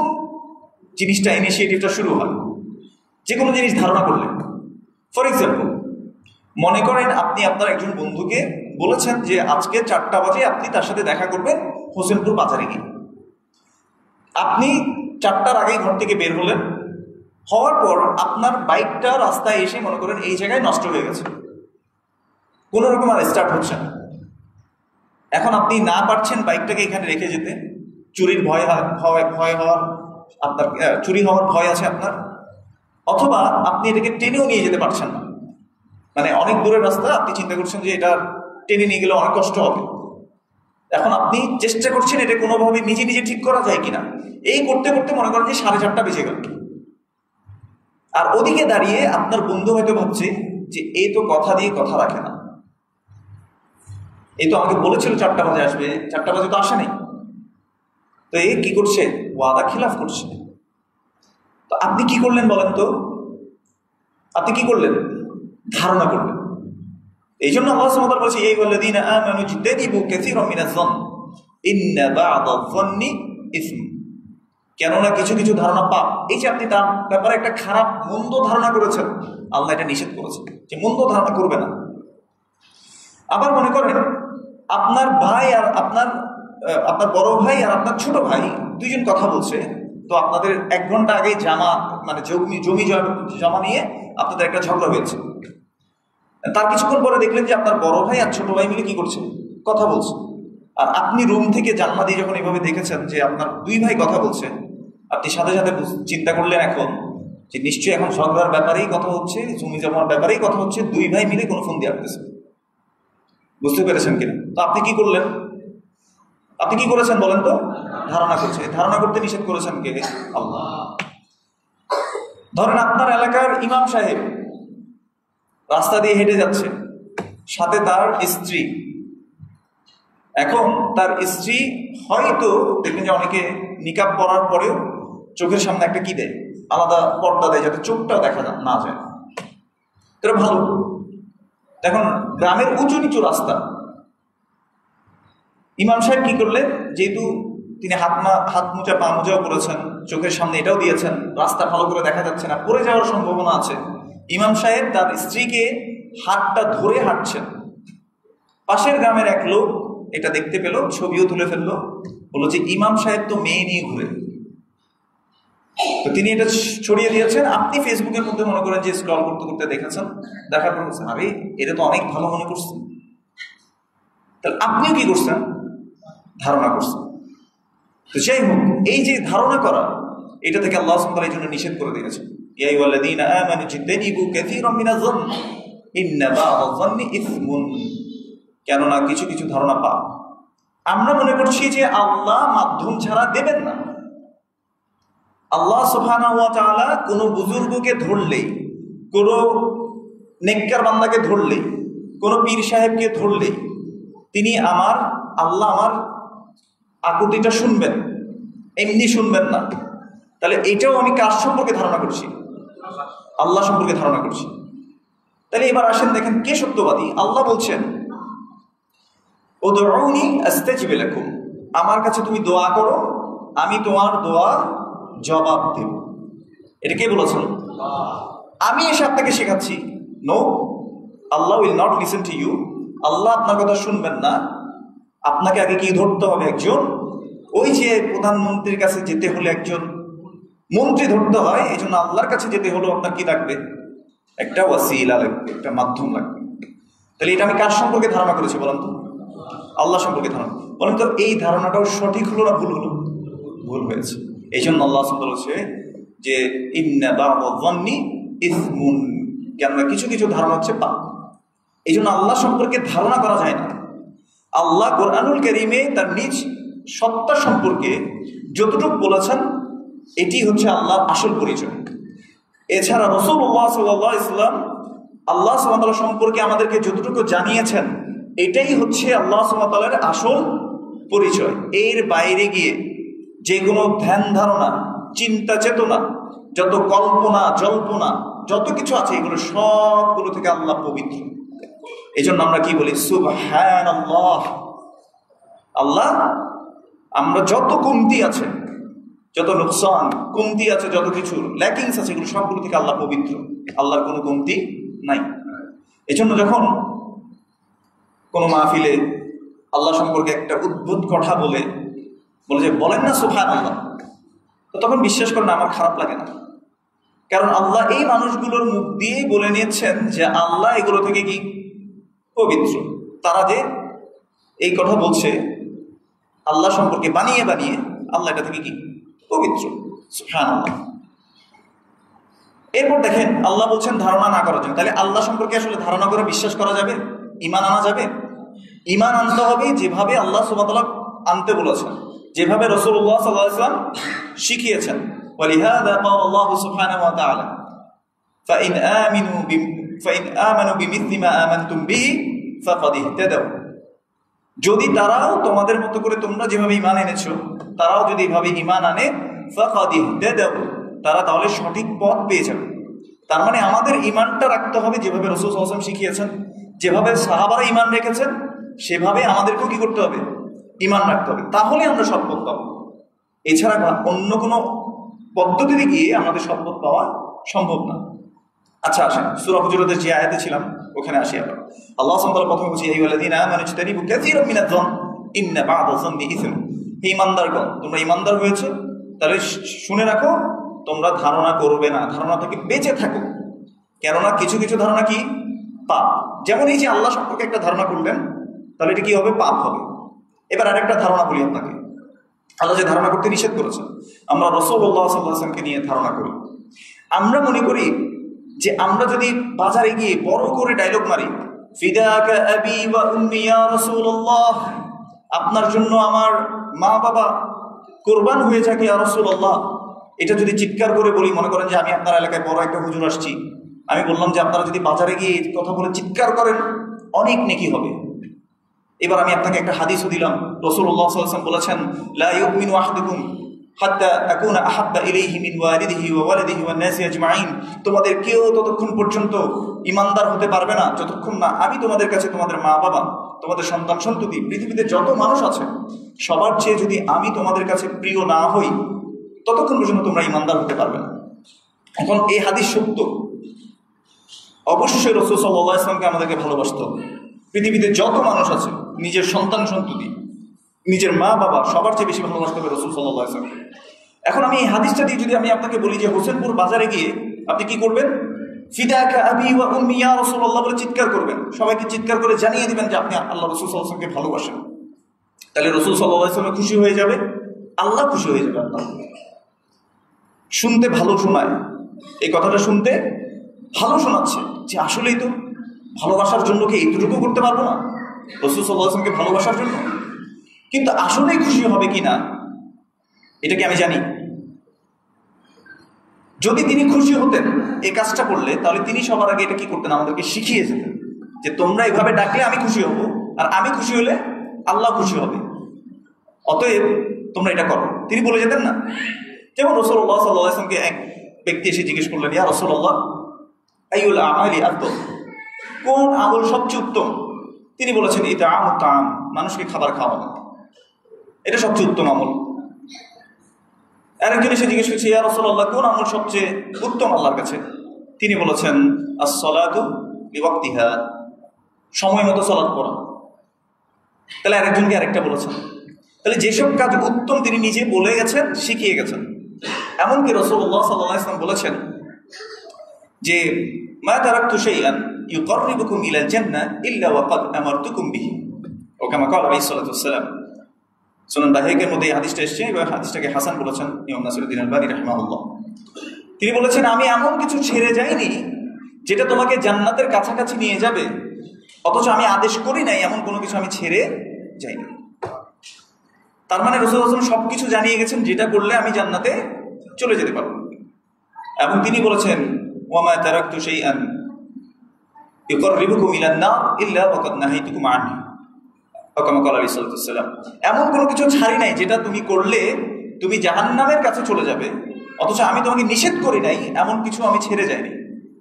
জিনিসটা, ইনিশিয়েটিভটা শুরু হয় যে কোনো জিনিস ধারণা করলেন। ফর এক্সাম্পল, মনে করেন আপনি আপনার একজন বন্ধুকে বলেছেন যে আজকে 4টা বাজে আপনি তার সাথে দেখা করবেন হোসেনপুর বাজারে গিয়ে। আপনি 4টার আগেই ঘর থেকে বের হলেন, হওয়ার পর আপনার বাইকটা রাস্তায় এসে মনে করেন এই জায়গায় নষ্ট হয়ে গেছে, কোনো রকম আর স্টার্ট হচ্ছে না। এখন আপনি না পারছেন বাইকটাকে এখানে রেখে যেতে, চুরির ভয় হওয়ার, আপনার চুরি হওয়ার ভয় আছে আপনার, অথবা আপনি এটাকে টেনেও নিয়ে যেতে পারছেন না। মানে অনেক দূরের রাস্তা, আপনি চিন্তা করছেন যে এটা টেনে নিয়ে গেলে অনেক কষ্ট হবে। এখন আপনি চেষ্টা করছেন এটা কোনোভাবে নিজে নিজে ঠিক করা যায় কিনা। এই করতে করতে মনে করেন যে 4:30 বেজে গেল। আর ওদিকে দাঁড়িয়ে আপনার বন্ধু হয়তো ভাবছে যে এই তো কথা দিয়ে কথা রাখে না, এই তো আমাকে বলেছিল 4টা বাজে আসবে, 4টা বাজে তো আসে নাই, তো এই কি করছে? ওয়াদা খিলাফ করছে। তো আপনি কি করলেন বলেন তো? আপনি কি করলেন? ধারণা করলেন। এই জন্য আল্লাহ সুবহানাহু ওয়া তাআলা বলছে ইয়া আইয়ুহাল্লাযীনা আমানু ইজতানিবু কাসীরাম মিনাজ-যন্ন ইন্না বা'দায-যন্নি ইসম। কেননা কিছু কিছু ধারণা পাপ। এই যে আপনি তার ব্যাপারে একটা খারাপ মন্দ ধারণা করেছেন, আল্লাহ এটা নিষেধ করেছে যে মন্দ ধারণা করবে না। আবার মনে করেন আপনার ভাই আর আপনার বড় ভাই আর আপনার ছোট ভাই দুইজন কথা বলছে, তো আপনাদের 1 ঘন্টা আগে জমি জমা নিয়ে আপনাদের একটা ঝগড়া হয়েছে। তার কিছুক্ষণ পরে দেখলেন যে আপনার বড় ভাই আর ছোট ভাই মিলে কি করছে? কথা বলছে। আর আপনি রুম থেকে জানলা দিয়ে যখন এইভাবে দেখেছেন যে আপনার 2 ভাই কথা বলছে, আপনি সাথে সাথে চিন্তা করলেন এখন যে নিশ্চয়ই এখন ঝগড়ার ব্যাপারেই কথা হচ্ছে, জমি জমার ব্যাপারেই কথা হচ্ছে, 2 ভাই মিলে কোনো ফোন দিয়ে আসতেছে। বুঝতে পেরেছেন কিনা? তো আপনি কি করলেন? আপনি কি করেছেন বলেন তো? ধারণা করছে। ধারণা করতে নিষেধ করেছেন কে? আল্লাহ। ধরেন আপনার এলাকার ইমাম সাহেব রাস্তা দিয়ে হেঁটে যাচ্ছে, সাথে তার স্ত্রী। এখন তার স্ত্রী হয়তো দেখবেন যে অনেকে নিকাব পরার পরেও চোখের সামনে একটা কি দেয়, আলাদা পর্দা দেয়, যাতে চোখটাও দেখা না যায়। এটা ভালো। এখন গ্রামের উঁচু নিচু রাস্তা, ইমাম সাহেব কি করলেন, যেহেতু তিনি হাত মোজা পা মোজাও করেছেন, চোখের সামনে এটাও দিয়েছেন, রাস্তা ভালো করে দেখা যাচ্ছে না, পড়ে যাওয়ার সম্ভাবনা আছে। ইমাম সাহেব তার স্ত্রীকে হাতটা ধরে হাঁটছেন। পাশের গ্রামের এক লোক এটা দেখতে পেল, ছবিও তুলে ফেললো, বললো যে ইমাম সাহেব তো মেয়ে নিয়ে ঘুরে। তো তিনি এটা ছড়িয়ে দিয়েছেন। আপনি ফেসবুকের মধ্যে মনে করেন যে স্ক্রল করতে করতে দেখেছেন, দেখার পর বলছেন আরে এটা তো অনেক ভালো মনে করছেন। তাহলে আপনিও কি করছেন? ধারণা করছেন। তো যাই হোক, এই যে ধারণা করা, এটা থেকে আল্লাহ সুবহানাহু ওয়া তাআলা এই জন্য নিষেধ করে দিয়েছেন ইয়া আইয়ুহাল্লাযীনা আমানু ইজতানিবু কাসীরাম মিনাজ-যন্ন ইন্না বা'দায-যন্নি ইসমুন। কেননা কিছু কিছু ধারণা পাপ। আমরা মনে করছি যে আল্লাহ মাধ্যম ছাড়া দেবেন না। আল্লাহ সুবহানাহু ওয়া তাআলা কোনো বুজুর্গকে ধরলেই, কোনো নেককার বান্দাকে ধরলেই, কোনো পীর সাহেবকে ধরলেই তিনি আল্লাহ আমার আকুতিটা শুনবেন, এমনি শুনবেন না। তাহলে এটাও আমি কার সম্পর্কে ধারণা করছি? আল্লাহ সম্পর্কে ধারণা করছি। তাহলে এবার আসেন দেখেন কে সত্যবাদী। আল্লাহ বলছেন উদউনি আস্তাজিব লাকুম, আমার কাছে তুমি দোয়া করো, আমি তোমার দোয়া জবাব দেব। এটা কে বলেছেন? আমি এসে আপনাকে শেখাচ্ছি? No, Allah will not listen to you. Allah আপনার কথা শুনবেন না। আপনাকে আগে কি ধরতে হবে? একজন, ওই যে প্রধানমন্ত্রীর কাছে যেতে হলে একজন মন্ত্রী ধরতে হয়, এই জন্য আল্লাহর কাছে যেতে হলেও আপনার কি লাগবে? একটা ওয়াসিলা লাগবে, একটা মাধ্যম লাগবে। তাহলে এটা আমি কার সম্পর্কে ধারণা করেছি বলেন তো? আল্লাহ সম্পর্কে ধারণা। বলেন তো এই ধারণাটাও সঠিক হলো না ভুল হলো? ভুল হয়েছে। এই জন্য আল্লাহ বলেছে যে ইন্না বা'দা যন্নি ইসমুন, কেননা কিছু কিছু ধারণা হচ্ছে পাপ। এই জন্য আল্লাহ সম্পর্কে ধারণা করা যায় না। আল্লাহ কোরআনুল কারীমে তার নিজ সত্তা সম্পর্কে যতটুকু বলেছেন এটি হচ্ছে আল্লাহর আসল পরিচয়। এছাড়া রাসূলুল্লাহ সাল্লাল্লাহু আলাইহি ওয়াসাল্লাম আল্লাহ সুবহানাহু ওয়া তাআলা সম্পর্কে আমাদেরকে যতটুকু জানিয়েছেন এটাই হচ্ছে আল্লাহ সুবহানাহু ওয়া তাআলার আসল পরিচয়। এর বাইরে গিয়ে যে কোনো ধ্যান ধারণা, চিন্তা চেতনা, যত কল্পনা জল্পনা যত কিছু আছে এগুলো সবগুলো থেকে আল্লাহ পবিত্র। এই জন্য আমরা কি বলি? সুবহানাল্লাহ। আল্লাহ, আমরা যত কমতি আছে, যত নুকসান কমতি আছে, যত কিছু ল্যাকিংস আছে, এগুলো সবগুলো থেকে আল্লাহ পবিত্র। আল্লাহর কোনো কমতি নাই। এই জন্য যখন কোনো মাহফিলে আল্লাহ সম্পর্কে একটা উদ্ভুত কথা বলে যে বলেন না সুবহানাল্লাহ, তো তখন বিশ্বাস করেন আমার খারাপ লাগে না। কারণ আল্লাহ এই মানুষগুলোর মুখ দিয়েই বলে নিয়েছেন যে আল্লাহ এগুলো থেকে কি পবিত্র। তারা যে এই কথা বলছে আল্লাহ সম্পর্কে বানিয়ে বানিয়ে, আল্লাহ এটা থেকে কি পবিত্র। সুবহানাল্লাহ। এরপর দেখেন আল্লাহ বলছেন ধারণা না করার জন্য। তাহলে আল্লাহ সম্পর্কে আসলে ধারণা করে বিশ্বাস করা যাবে? ঈমান আনা যাবে? ঈমান আনতে হবে যেভাবে আল্লাহ সুবহানাহু ওয়া তাআলা আনতে বলেছেন, যেভাবে রাসূলুল্লাহ সাল্লাল্লাহু আলাইহি ওয়াসাল্লাম শিখিয়েছেন। ওয়ালিহাযা ক্বালা আল্লাহু সুবহানাহু ওয়া তাআলা ফাইন আমানু বিমিথলি মা আমানতুম বিহি ফাকাদ ইহতাদাউ। যদি তারাও তোমাদের মতো করে তোমরা যেভাবে ঈমান এনেছো তারাও যদি এভাবে ঈমান আনে, ফাকাদ ইহতাদাউ, তারা তাহলে সঠিক পথ পেয়ে যাবে। তার মানে আমাদের ঈমানটা রাখতে হবে যেভাবে রাসূল সাল্লাল্লাহু আলাইহি ওয়াসাল্লাম শিখিয়েছেন, যেভাবে সাহাবারা ঈমান রেখেছেন সেভাবে আমাদেরকেও কি করতে হবে? ঈমান রাখতে হবে। তাহলে আমরা সৎ পথ পাবো। এছাড়া অন্য কোনো পদ্ধতিতে গিয়ে আমাদের সৎ পথ পাওয়া সম্ভব না। আচ্ছা আসেন সূরা হুজুরাতের যে আয়াতে ছিলাম ওখানে আসি আবার। আল্লাহ সুবহানাহু ওয়া তাআলা প্রথমে বলছে আইয়ুহাল্লাযীনা আমানু ইজতানিবু কাসীরাম মিনায-যন্ন ইন্না বা'দা যন্নি ইসম। হে ঈমানদারগণ, তোমরা ঈমানদার হয়েছে, তাহলে শুনে রাখো তোমরা ধারণা করবে না, ধারণা থেকে বেঁচে থাকো। কেননা কিছু কিছু ধারণা কি পাপ। যেমন এই যে আল্লাহ সম্পর্কে একটা ধারণা করলেন, তাহলে এটা কি হবে? পাপ হবে। এবার আরেকটা ধারণা বলি আপনাকে। আল্লাহ যে ধারণা করতে নিষেধ করেছেন, আমরা রাসূলুল্লাহ সাল্লাল্লাহু আলাইহি ওয়াসাল্লামকে নিয়ে ধারণা করি। আমরা মনে করি যে আমরা যদি বাজারে গিয়ে বড় করে ডায়লগ মারি, ফিদাকা আবি ওয়া উম্মি ইয়া রাসূলুল্লাহ, আপনার জন্য আমার মা বাবা কুরবান হয়ে যাক ইয়া রাসূলুল্লাহ, এটা যদি চিৎকার করে বলি, মনে করেন যে আমি আপনার এলাকায় বড় একটা হুজুর আসছি, আমি বললাম যে আপনারা যদি বাজারে গিয়ে কথা বলে চিৎকার করেন অনেক নেকি হবে। এবার আমি আপনাকে একটা হাদিসও দিলাম, রাসূলুল্লাহ সাল্লাল্লাহু আলাইহি ওয়াসাল্লাম বলেছেন লা ইউমিনু আহাদুকুম হাত্তা আকুনা আহাব্বা ইলাইহি মিন ওয়ালিদিহি ওয়া ওয়ালিদিহি ওয়ান নাসি আজমাইন। তোমাদের কেউ ততক্ষণ পর্যন্ত ঈমানদার হতে পারবে না যতক্ষণ না আমি তোমাদের কাছে তোমাদের মা বাবা, তোমাদের সন্তান সন্ততি, পৃথিবীতে যত মানুষ আছে সবার চেয়ে যদি আমি তোমাদের কাছে প্রিয় না হই ততক্ষণ পর্যন্ত তোমরা ঈমানদার হতে পারবে না। এখন এই হাদিস সত্য, অবশ্যই রাসূল সাল্লাল্লাহু আলাইহি ওয়াসাল্লামকে আমাদেরকে ভালোবাসতে হবে। পৃথিবীতে যত মানুষ আছে নিজের সন্তান সন্ততি, নিজের মা বাবা সবার চেয়ে বেশি ভালোবাসতে হবে রাসূল সাল্লাল্লাহু আলাইহি ওয়াসাল্লাম। এখন আমি এই হাদিসটা দিয়ে যদি আমি আপনাকে বলি যে হোসেনপুর বাজারে গিয়ে আপনি কি করবেন? ফিদাকা আবি ওয়া উম্মি ইয়া রাসূলুল্লাহ বলে চিৎকার করবেন, সবাইকে চিৎকার করে জানিয়ে দিবেন যে আপনি আল্লাহ রাসূল সাল্লাল্লাহু আলাইহি ওয়াসাল্লামকে ভালোবাসেন। তাহলে রাসূল সাল্লাল্লাহু আলাইহি ওয়াসাল্লাম খুশি হয়ে যাবে, আল্লাহ খুশি হয়ে যাবে। আপনার শুনতে ভালো শোনায়, এই কথাটা শুনতে ভালো শোনাচ্ছে যে আসলেই তো ভালোবাসার জন্য কি এইটুকু করতে পারবো না রাসূল সাল্লাল্লাহু আলাইহি ওয়াসাল্লামকে ভালোবাসার জন্য? কিন্তু আসলেই খুশি হবে কিনা এটা কি আমি জানি? যদি তিনি খুশি হতেন এই কাজটা করলে, তাহলে তিনি সবার আগে এটা কি করতেন? আমাদেরকে শিখিয়ে যেতেন যে তোমরা এইভাবে ডাকলে আমি খুশি হব, আর আমি খুশি হলে আল্লাহ খুশি হবে, অতএব তোমরা এটা করো। তিনি বলে যেতেন না? যেমন রাসূলুল্লাহ সাল্লাল্লাহু আলাইহি ওয়াসাল্লামকে এক ব্যক্তি এসে জিজ্ঞেস করলেন, ইয়া রাসূলুল্লাহ আইয়ুল আমালি আফদল, কোন আমল সবচেয়ে উত্তম? তিনি বলেছেন ইতআম তাআম, মানুষকে খাবার খাওয়ানো, এটা সবচেয়ে উত্তম আমল। আরেকজন এসে জিজ্ঞেস করছে, ইয়া রাসূলুল্লাহ, কোন আমল সবচেয়ে উত্তম আল্লাহর কাছে? তিনি বলেছেন আস-সালাতু লিওয়াক্তিহা, সময় মতো সালাত পড়া। তাহলে আরেকজনকে আরেকটা বলেছেন। তাহলে যেসব কাজ উত্তম তিনি নিজে বলে গেছেন, শিখিয়ে গেছেন। এমনকি রাসূলুল্লাহ সাল্লাল্লাহু আলাইহি ওয়াসাল্লাম বলেছেন যে মা তারাকতু শাইআন ইউকাররিবুকুম ইলাল জান্নাহ ইল্লা ওয়া ক্বাদ আমারতুকুম বিহি, ও কামা ক্বালা আলাইহিস সালাতু ওয়াসসালাম। সুনান বাহীকের মধ্যে এই হাদিসটা এসেছে এবং হাদিসটাকে হাসান বলেছেন ইমাম নাসিরউদ্দিন আলবানী রাহিমাহুল্লাহ। তিনি বলেছেন, আমি এমন কিছু ছেড়ে যাইনি যেটা তোমাকে জান্নাতের কাছাকাছি নিয়ে যাবে, অথচ আমি আদেশ করি নাই এমন কোনো কিছু আমি ছেড়ে যাইনি। তার মানে রাসূলুল্লাহ সাল্লাল্লাহু আলাইহি ওয়াসাল্লাম সবকিছু জানিয়ে গেছেন যেটা করলে আমি জান্নাতে চলে যেতে পারবো। এবং তিনি বলেছেন ওয়া মা তারাকতু শাইআন ইউকাররিবুকুম ইলান নার ইল্লা ওয়া ক্বাদ নাহাইতুকুম আনহু, ও কামা ক্বালা আলাইহিস সালাতু ওয়াসসালাম। এমন কোনো কিছু ছাড়ি নাই যেটা তুমি করলে তুমি জাহান্নামের কাছে চলে যাবে, অথচ আমি তোমাকে নিষেধ করি নাই এমন কিছু আমি ছেড়ে যাইনি।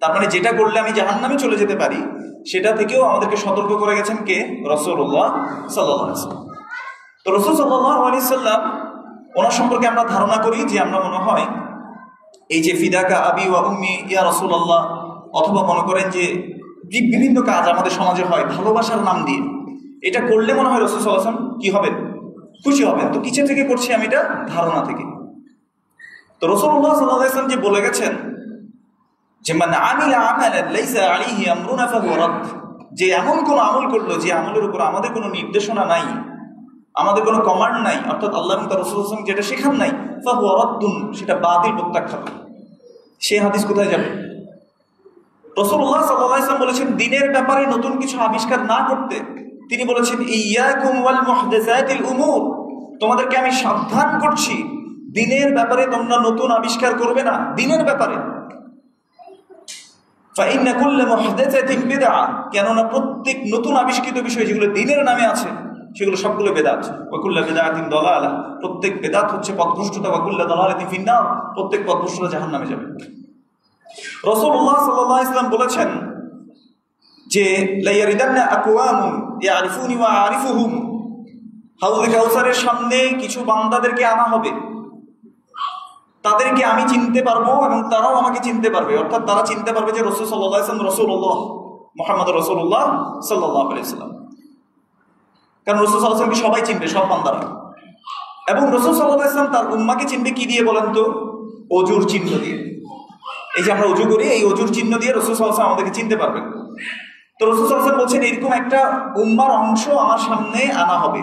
তার মানে যেটা করলে আমি জাহান্নামে চলে যেতে পারি সেটা থেকেও আমাদেরকে সতর্ক করে গেছেন কে? রাসূলুল্লাহ সাল্লাল্লাহু আলাইহি ওয়াসাল্লাম। তো রাসূল সাল্লাল্লাহু আলাইহি ওয়াসাল্লাম ওনার সম্পর্কে আমরা ধারণা করি যে আমরা মনে হয় এই যে ফিদাকা আবি ওয়া উম্মি ইয়া রাসূলুল্লাহ, অথবা মনে করেন যে বিভিন্ন কাজ আমাদের সমাজে হয় ভালোবাসার নাম দিয়ে, এটা করলে মনে হয় রাসূল সাল্লাল্লাহু আলাইহি ওয়াসাল্লাম কি হবেন? খুশি হবেন। তো কিসে থেকে করছি আমি এটা? ধারণা থেকে। তো রাসূলুল্লাহ সাল্লাল্লাহু আলাইহি ওয়াসাল্লাম যে বলে গেছেন যে মান আমিলা আমালান লাইসা আলাইহি আমরুনা ফাহুয়া রাদ, যে এমন কোন আমল করলো যে আমলের উপর আমাদের কোনো নির্দেশনা নাই, আমাদের কোনো কমান্ড নাই, অর্থাৎ আল্লাহ এবং তার রাসূল সাল্লাল্লাহু আলাইহি ওয়াসাল্লাম যেটা শেখান নাই, ফাহুয়া রাদ্দুন, সেটা বাতিল, প্রত্যাখ্যাত। সেই হাদিস কোথায় যাবে? রাসূলুল্লাহ সাল্লাল্লাহু আলাইহি ওয়াসাল্লাম বলেছেন দ্বীনের ব্যাপারে নতুন কিছু আবিষ্কার না করতে। তিনি বলেছেন ইয়াকুম ওয়াল মুহদাসাতিল উমুর, তোমাদেরকে আমি সাবধান করছি দ্বীনের ব্যাপারে তোমরা নতুন আবিষ্কার করবে না। দ্বীনের ব্যাপারে ফাইন্না কুল্লা মুহদাসাতিন বিদআ, কেননা প্রত্যেক নতুন আবিষ্কৃত বিষয় যেগুলো দ্বীনের নামে আছে সেগুলো সবগুলো বেদাত। ওয়া কুল্লা বিদআতিন দালালা, প্রত্যেক বেদাত হচ্ছে পথভ্রষ্টতা। ওয়া কুল্লা দালালাতিন ফিন্নার, প্রত্যেক পথভ্রষ্টতা জাহান্নামে যাবে। রাসূলুল্লাহ সাল্লাল্লাহু আলাইহি ওয়াসাল্লাম বলেছেন যে লা ইয়ারিদান্না আকওয়ামুন ইয়ারিফুনি ওয়া আরিফুহুম, হাউজে কাউসারের সামনে কিছু বান্দাদেরকে আনা হবে, তাদেরকে আমি চিনতে পারবো এবং তারাও আমাকে চিনতে পারবে, অর্থাৎ তারা চিনতে পারবে যে রাসূল সাল্লাল্লাহু আলাইহি ওয়াসাল্লাম রাসূলুল্লাহ মুহাম্মদ রাসূলুল্লাহ সাল্লাল্লাহু আলাইহি ওয়াসাল্লাম। কারণ রাসূল সাল্লাল্লাহু আলাইহি ওয়াসাল্লামকে সবাই চিনবে, সব বান্দারা। এবং রাসূল সাল্লাল্লাহু আলাইহি ওয়াসাল্লাম তার উম্মাহকে চিনবে কি দিয়ে বলেন তো? ওযুর চিহ্ন দিয়ে। এই যে আমরা ওযু করি, এই ওযুর চিহ্ন দিয়ে রাসূল সাল্লাল্লাহু আলাইহি ওয়াসাল্লাম আমাদেরকে চিনতে পারবেন। তো রাসূল সাল্লাল্লাহু আলাইহি ওয়াসাল্লাম বলছেন এরকম একটা উম্মার অংশ আমার সামনে আনা হবে,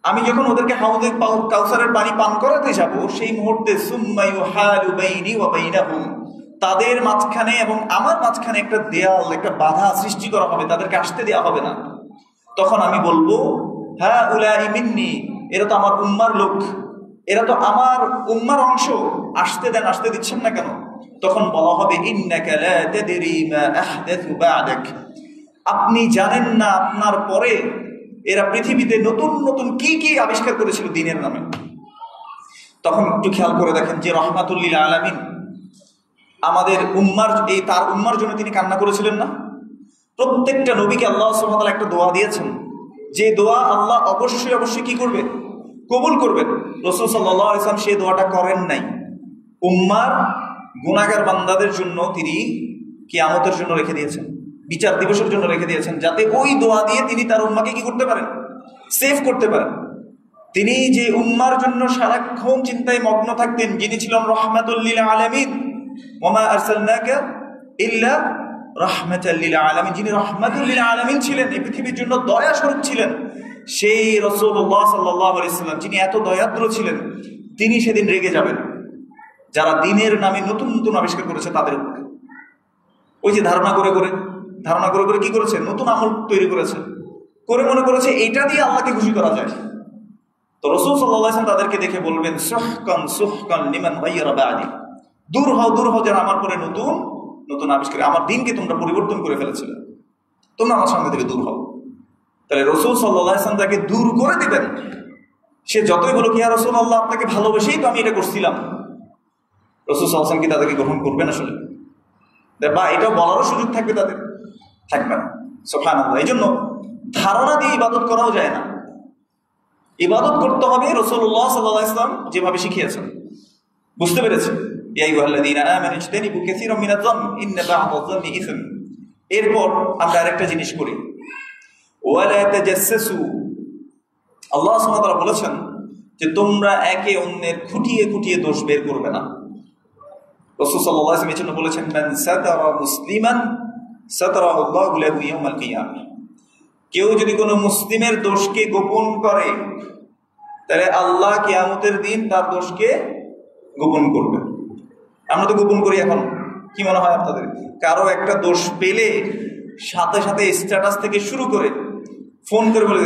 আমি যখন ওদেরকে হাউজে কাউসারের পানি পান করাতে যাব সেই মুহূর্তে সুম্মা ইউহালু বাইনি ওয়া বাইনাহুম, তাদের মাঝখানে এবং আমার মাঝখানে একটা দেয়াল, একটা বাধা সৃষ্টি করা হবে, তাদেরকে আসতে দেওয়া হবে না। তখন আমি বলবো হ্যাঁ উলাই মিন্নি, এরা তো আমার উম্মার লোক, এরা তো আমার উম্মার অংশ, আসতে দেন, আসতে দিচ্ছেন না কেন? তখন বলা হবে ইন্নাকা লা তাদরি মা আহদাথু বা'দাক, আপনি জানেন না আপনার পরে এরা পৃথিবীতে নতুন নতুন কি কি আবিষ্কার করেছিল দ্বীনের নামে। তখন একটু খেয়াল করে দেখেন যে রাহমাতুল লিল আলামিন আমাদের উম্মার, এই তার উম্মার জন্য তিনি কান্না করেছিলেন না? প্রত্যেকটা নবীকে আল্লাহ সুবহানাহু ওয়া তাআলা একটা দোয়া দিয়েছেন, যে দোয়া আল্লাহ অবশ্যই অবশ্যই কি করবে? কবুল করবেন। রাসূল সাল্লাল্লাহু আলাইহি ওয়াসাল্লাম সেই দোয়াটা করেন নাই। উম্মার গুনাহগার বান্দাদের জন্য তিনি কিয়ামতের জন্য রেখে দিয়েছেন, বিচার দিবসের জন্য রেখে দিয়েছেন, যাতে ওই দোয়া দিয়ে তিনি তার উম্মাকে কি করতে পারেন? সেভ করতে পারেন। তিনি যে উম্মার জন্য সারাক্ষণ চিন্তায় মগ্ন থাকতেন, যিনি ছিলেন রাহমাতুল লিল আলামিন, ওয়া মা আরসালনাকা ইল্লা রাহমাতাল লিল আলামিন, যিনি রাহমাতুল লিল আলামিন ছিলেন, এই পৃথিবীর জন্য দয়া স্বরূপ ছিলেন, সেই রাসূলুল্লাহ সাল্লাল্লাহু আলাইহি ওয়াসাল্লাম যিনি এত দয়াদ্র ছিলেন, তিনি সেদিন রেগে যাবেন যারা দ্বীনের নামে নতুন নতুন আবিষ্কার করেছে তাদের উপর। ওই যে ধারণা করে করে কি করেছে? নতুন আমল তৈরি করেছে, করে মনে করেছে এইটা দিয়ে আল্লাহকে খুশি করা যায়। তো রাসূল সাল্লাল্লাহু আলাইহি ওয়াসাল্লাম তাদেরকে দেখে বলবেন সুহকান সুহকান লিমান গায়্যারা বা'দি, দূর হও যারা আমার পরে নতুন নতুন আবিষ্কার, আমার দ্বীনকে তোমরা পরিবর্তন করে ফেলেছিলে, তোমরা আমার সামনে থেকে দূর হও। তাহলে রাসূল সাল্লাল্লাহু আলাইহি ওয়াসাল্লাম তাকে দূর করে দিবেন। সে যতই বলো কি ইয়া রাসূলুল্লাহ আপনাকে ভালোবেসেই তো আমি এটা করছিলাম, রাসূল সাল্লাল্লাহু আলাইহি ওয়াসাল্লাম কি তাদেরকে গ্রহণ করবেন আসলে? বা এটা বলারও সুযোগ থাকবে তাদের? থাকবে না। সুবহানাল্লাহ। এই জন্য ধারণা দিয়ে ইবাদত করাও যায় না। ইবাদত করতে হবে রাসূলুল্লাহ সাল্লাল্লাহু আলাইহি ওয়াসাল্লাম যেভাবে শিখিয়েছেন। বুঝতে পেরেছেন? ইয়া আইয়ুহাল্লাযীনা আমানু ইজতানিবু কাসীরাম মিনায-যন্নি ইন্না বা'দায-যন্নি ইসম। এরপর আমরা আরেকটা জিনিস করি, ওয়ালা তাজাসসু। আল্লাহ সুবহানাহু ওয়া তাআলা বলেছেন যে তোমরা একে অন্যের খুঁটিয়ে খুঁটিয়ে দোষ বের করবে না। রাসূল সাল্লাল্লাহু আলাইহি ওয়াসাল্লাম এজন্য বলেছেন, মান সাতারা মুসলিমান সাতারাহুল্লাহু লাহু ইয়াওমাল কিয়ামাহ। কেউ যদি কোনো মুসলিমের দোষকে গোপন করে, তাহলে আল্লাহ কিয়ামতের দিন তার দোষকে গোপন করবে। আমরা তো গোপন করি। এখন কি মনে হয় আপনাদের? কারো একটা দোষ পেলে সাথে সাথে স্ট্যাটাস থেকে শুরু করে ফোন করে বলে,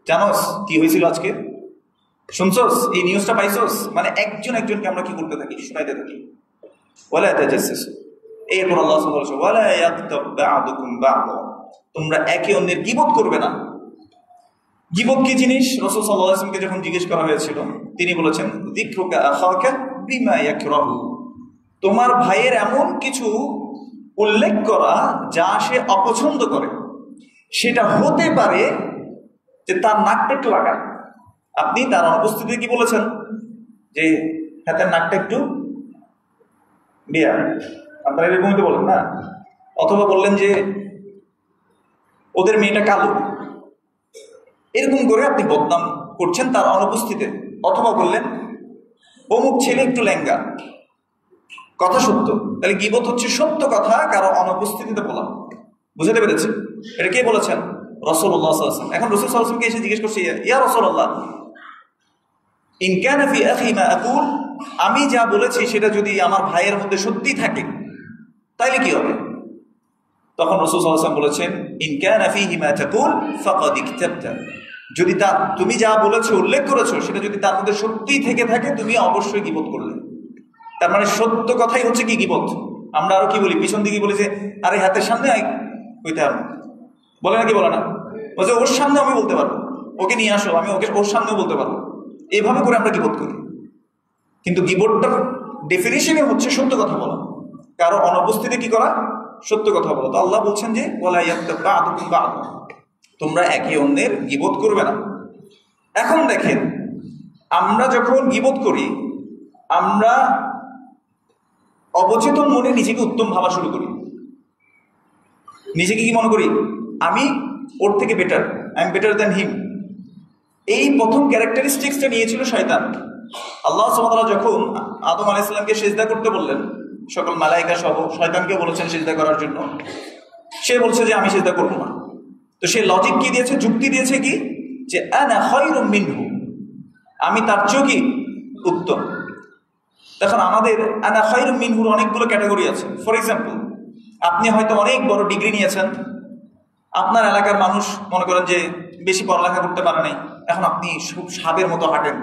জানোস কি হয়েছিল আজকে, শুনছস, এই নিউজটা পাইছস। মানে একজন একজনকে আমরা কি করতে থাকি, শোনাইতে থাকি। ওয়ালা তাজাসসু। এরপর আল্লাহ সুবহানাহু ওয়া তাআলা বলেছেন, ওয়ালা ইয়াগতাব বা'দুকুম বা'দা। তোমরা একে অন্যের গীবত করবে না। গীবত কি জিনিস? রাসূল সাল্লাল্লাহু আলাইহি ওয়াসাল্লামকে যখন জিজ্ঞেস করা হয়েছিল, তিনি বলেছেন, যিকরুকা আখাকা বিমা ইয়াকরাহু। তোমার ভাইয়ের এমন কিছু উল্লেখ করা যা সে অপছন্দ করে। সেটা হতে পারে যে তার নাকটা একটু বাঁকা। আপনি তার অনুপস্থিতিতে কি বলেছেন যে হ্যাঁ তার নাকটা একটু বিয়া, আপনারা এরকমই তো বলেন না? অথবা বললেন যে ওদের মেয়েটা কালো। এরকম করে আপনি বদনাম করছেন তার অনুপস্থিতিতে। অথবা বললেন অমুক ছেলে একটু ল্যাঙ্গা। কথা সত্য, তাহলে গীবত হচ্ছে সত্য কথা কারো অনুপস্থিতিতে বলা। বুঝতে পেরেছেন? এটা কে বলেছেন? রাসূলুল্লাহ সাল্লাল্লাহু আলাইহি ওয়াসাল্লাম। এখন রাসূল সাল্লাল্লাহু আলাইহি ওয়াসাল্লামকে এসে জিজ্ঞেস করছে, ইয়া রাসূলুল্লাহ, ইন কানা ফি আখি মা আকুল। আমি যা বলেছি সেটা যদি আমার ভাইয়ের মধ্যে সত্যি থাকে তাইলে কি হবে? তখন রাসূল সাল্লাল্লাহু আলাইহি ওয়াসাল্লাম বলেছেন, ইন কানা ফিহি মা তাকুল ফাকাদ ইকতাবতা। যদি তা তুমি যা বলেছো, উল্লেখ করেছো, সেটা যদি তার মধ্যে সত্যিই থেকে থাকে, তুমি অবশ্যই গীবত করলে। তার মানে সত্য কথাই হচ্ছে কি গীবত। আমরা আরো কি বলি, পিছন দিকে বলি যে আরে হাতের সামনে কইতে পারবো, বলে না কি বলে না? বলছে ওর সামনে আমি বলতে পারবো, ওকে নিয়ে আসো, আমি ওকে ওর সামনেও বলতে পারবো। এইভাবে করে আমরা গীবত করি। কিন্তু গীবতটার ডেফিনিশনে হচ্ছে সত্য কথা বলা, কারো অনুপস্থিতিতে কি করা? সত্য কথা বলা। তো আল্লাহ বলছেন যে ওয়ালা ইয়াগতাব বা'দুকুম বা'দা, তোমরা একে অন্যের গীবত করবে না। এখন দেখেন, আমরা যখন গীবত করি, আমরা অবচেতন মনে নিজেকে উত্তম ভাবা শুরু করি। নিজেকে কি মনে করি? আমি ওর থেকে better, I am better than হিম। এই প্রথম ক্যারেক্টারিস্টিক্সটা নিয়েছিল শয়তান। আল্লাহ সুবহানাহু ওয়া তাআলা যখন আদম আলাইহিস সালামকে সিজদা করতে বললেন, সকল মালায়েকা সহ শয়তানকে বলেছেন সিজদা করার জন্য, সে বলছে যে আমি সিজদা করব না। তো সে লজিক কি দিয়েছে, যুক্তি দিয়েছে কি, যে আনা খায়রুম মিনহু, আমি তার চেয়েও কি উত্তম। দেখুন, আমাদের আনা খায়রুম মিনহুর অনেকগুলো ক্যাটাগরি আছে। ফর এক্সাম্পল, আপনি হয়তো অনেক বড় ডিগ্রি নিয়েছেন, আপনার এলাকার মানুষ মনে করেন যে বেশি পড়ালেখা করতে পারে নাই, এখন আপনি খুব সাবের মতো হাঁটেন